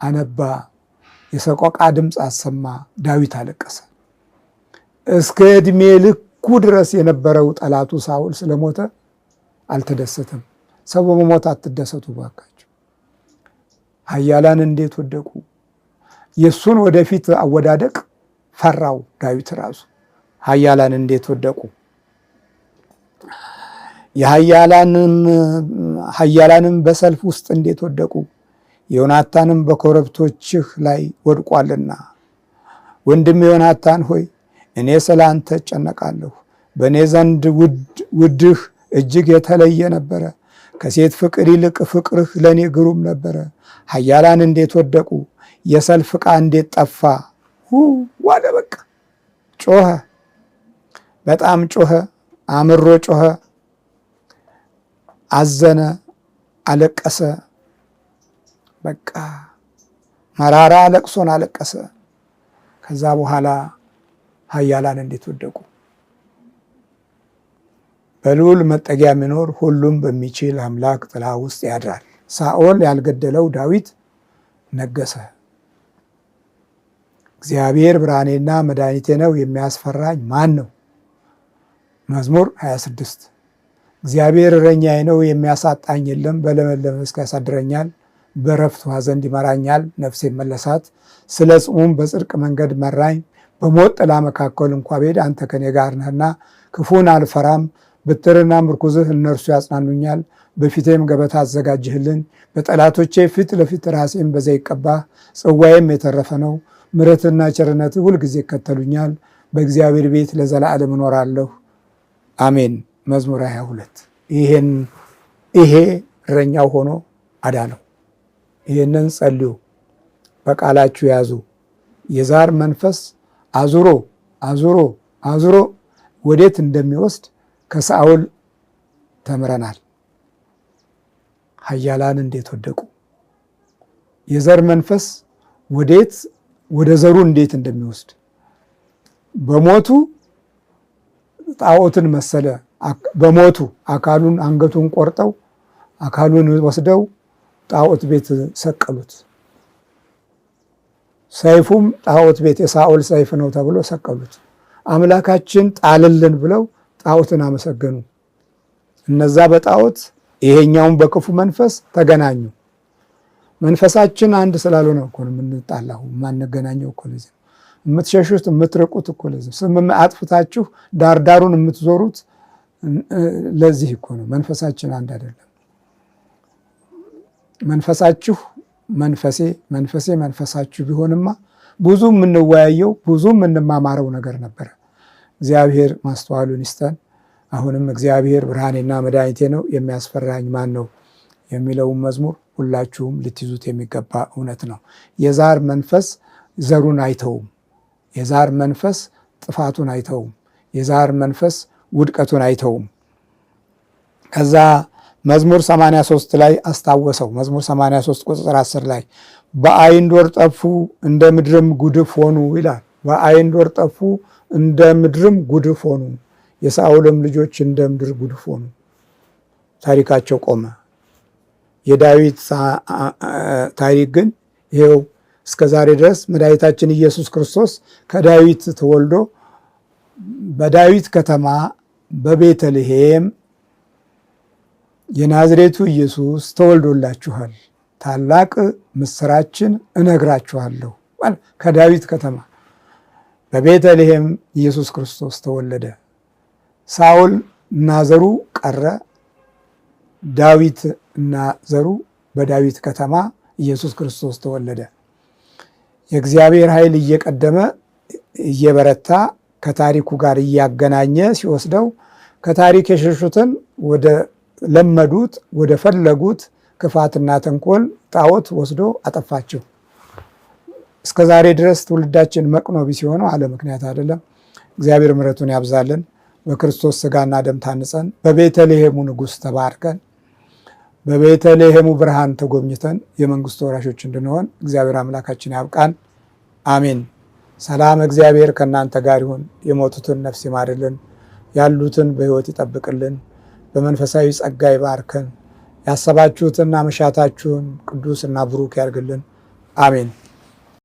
አነባ፣ የሰቆቃ ድምፅ አሰማ። ዳዊት አለቀሰ። እስከ ዕድሜ ልኩ ድረስ የነበረው ጠላቱ ሳኦል ስለሞተ አልተደሰተም። ሰው በመሞት አትደሰቱ ባካችሁ። ኃያላን እንዴት ወደቁ! የእሱን ወደፊት አወዳደቅ ፈራው ዳዊት ራሱ። ኃያላን እንዴት ወደቁ! ኃያላንም በሰልፍ ውስጥ እንዴት ወደቁ! ዮናታንም በኮረብቶችህ ላይ ወድቋልና። ወንድም ዮናታን ሆይ እኔ ስለ አንተ እጨነቃለሁ። በእኔ ዘንድ ውድህ እጅግ የተለየ ነበረ። ከሴት ፍቅር ይልቅ ፍቅርህ ለእኔ ግሩም ነበረ። ኃያላን እንዴት ወደቁ! የሰልፍ ዕቃ እንዴት ጠፋ! ዋለ በቃ ጮኸ፣ በጣም ጮኸ፣ አምሮ ጮኸ፣ አዘነ፣ አለቀሰ። በቃ መራራ ለቅሶን አለቀሰ። ከዛ በኋላ ኃያላን እንዴት ወደቁ! በልዑል መጠጊያ የሚኖር ሁሉም በሚችል አምላክ ጥላ ውስጥ ያድራል። ሳኦል ያልገደለው ዳዊት ነገሰ። እግዚአብሔር ብርሃኔና መድኃኒቴ ነው፣ የሚያስፈራኝ ማን ነው? መዝሙር 26 እግዚአብሔር እረኛዬ ነው፣ የሚያሳጣኝ የለም። በለመለመ መስክ ያሳድረኛል፣ በዕረፍት ውኃ ዘንድ ይመራኛል። ነፍሴ መለሳት፣ ስለ ስሙም በጽድቅ መንገድ መራኝ። በሞት ጥላ መካከል እንኳ ብሄድ አንተ ከኔ ጋር ነህና ክፉን አልፈራም። ብትርና ምርኩዝህ እነርሱ ያጽናኑኛል። በፊቴም ገበታ አዘጋጅህልን፣ በጠላቶቼ ፊት ለፊት ራሴን በዘይት ቀባህ። ጽዋዬም የተረፈ ነው፣ ምሕረትና ቸርነትህ ሁልጊዜ ይከተሉኛል። በእግዚአብሔር ቤት ለዘላለም እኖራለሁ። አሜን። መዝሙር 22 ይሄ እረኛው ሆኖ አዳነው። ይህንን ጸልዩ፣ በቃላችሁ ያዙ። የዛር መንፈስ አዙሮ አዙሮ አዙሮ ወዴት እንደሚወስድ ከሳኦል ተምረናል። ኃያላን እንዴት ወደቁ! የዘር መንፈስ ወዴት ወደ ዘሩ እንዴት እንደሚወስድ በሞቱ ጣዖትን መሰለ፣ በሞቱ አካሉን አንገቱን ቆርጠው አካሉን ወስደው ጣዖት ቤት ሰቀሉት። ሰይፉም ጣዖት ቤት የሳኦል ሰይፍ ነው ተብሎ ሰቀሉት። አምላካችን ጣልልን ብለው ጣዖትን አመሰገኑ። እነዛ በጣዖት ይሄኛውን በክፉ መንፈስ ተገናኙ። መንፈሳችን አንድ ስላልሆነ እኮ ነው የምንጣላው፣ የማንገናኘው እኮ ለዚህ ነው። የምትሸሹት የምትርቁት እኮ ለዚህ ስም አጥፍታችሁ ዳርዳሩን የምትዞሩት ለዚህ እኮ ነው። መንፈሳችን አንድ አይደለም። መንፈሳችሁ መንፈሴ መንፈሴ መንፈሳችሁ ቢሆንማ ብዙ የምንወያየው ብዙ የምንማማረው ነገር ነበረ። እግዚአብሔር ማስተዋሉን ይስጠን። አሁንም እግዚአብሔር ብርሃኔና መድኃኒቴ ነው የሚያስፈራኝ ማን ነው የሚለውን መዝሙር ሁላችሁም ልትይዙት የሚገባ እውነት ነው። የዛር መንፈስ ዘሩን አይተውም። የዛር መንፈስ ጥፋቱን አይተውም። የዛር መንፈስ ውድቀቱን አይተውም። ከዛ መዝሙር 83 ላይ አስታወሰው። መዝሙር 83 ቁጥር 10 ላይ በአይንዶር ጠፉ እንደ ምድርም ጉድፍ ሆኑ ይላል። በአይንዶር ጠፉ እንደ ምድርም ጉድፍ ሆኑ። የሳኦልም ልጆች እንደ ምድር ጉድፍ ሆኑ። ታሪካቸው ቆመ። የዳዊት ታሪክ ግን ይሄው እስከ ዛሬ ድረስ መድኃኒታችን ኢየሱስ ክርስቶስ ከዳዊት ተወልዶ በዳዊት ከተማ በቤተልሔም የናዝሬቱ ኢየሱስ ተወልዶላችኋል፣ ታላቅ ምስራችን እነግራችኋለሁ። ከዳዊት ከተማ በቤተልሔም ኢየሱስ ክርስቶስ ተወለደ። ሳኦል እና ዘሩ ቀረ። ዳዊት እና ዘሩ በዳዊት ከተማ ኢየሱስ ክርስቶስ ተወለደ። የእግዚአብሔር ኃይል እየቀደመ እየበረታ ከታሪኩ ጋር እያገናኘ ሲወስደው ከታሪክ የሸሹትን ወደ ለመዱት ወደ ፈለጉት ክፋትና ተንኮል ጣዖት ወስዶ አጠፋቸው። እስከ ዛሬ ድረስ ትውልዳችን መቅኖ ቢስ የሆነው አለ ምክንያት አይደለም። እግዚአብሔር ምሕረቱን ያብዛልን። በክርስቶስ ሥጋና ደም ታንጸን በቤተልሔሙ ንጉሥ ተባርከን በቤተልሔሙ ብርሃን ተጎብኝተን የመንግስቱ ወራሾች እንድንሆን እግዚአብሔር አምላካችን ያብቃን። አሜን። ሰላም እግዚአብሔር ከእናንተ ጋር ይሁን። የሞቱትን ነፍስ ይማርልን፣ ያሉትን በሕይወት ይጠብቅልን፣ በመንፈሳዊ ጸጋ ይባርከን። ያሰባችሁትና መሻታችሁን ቅዱስና ብሩክ ያርግልን። አሜን።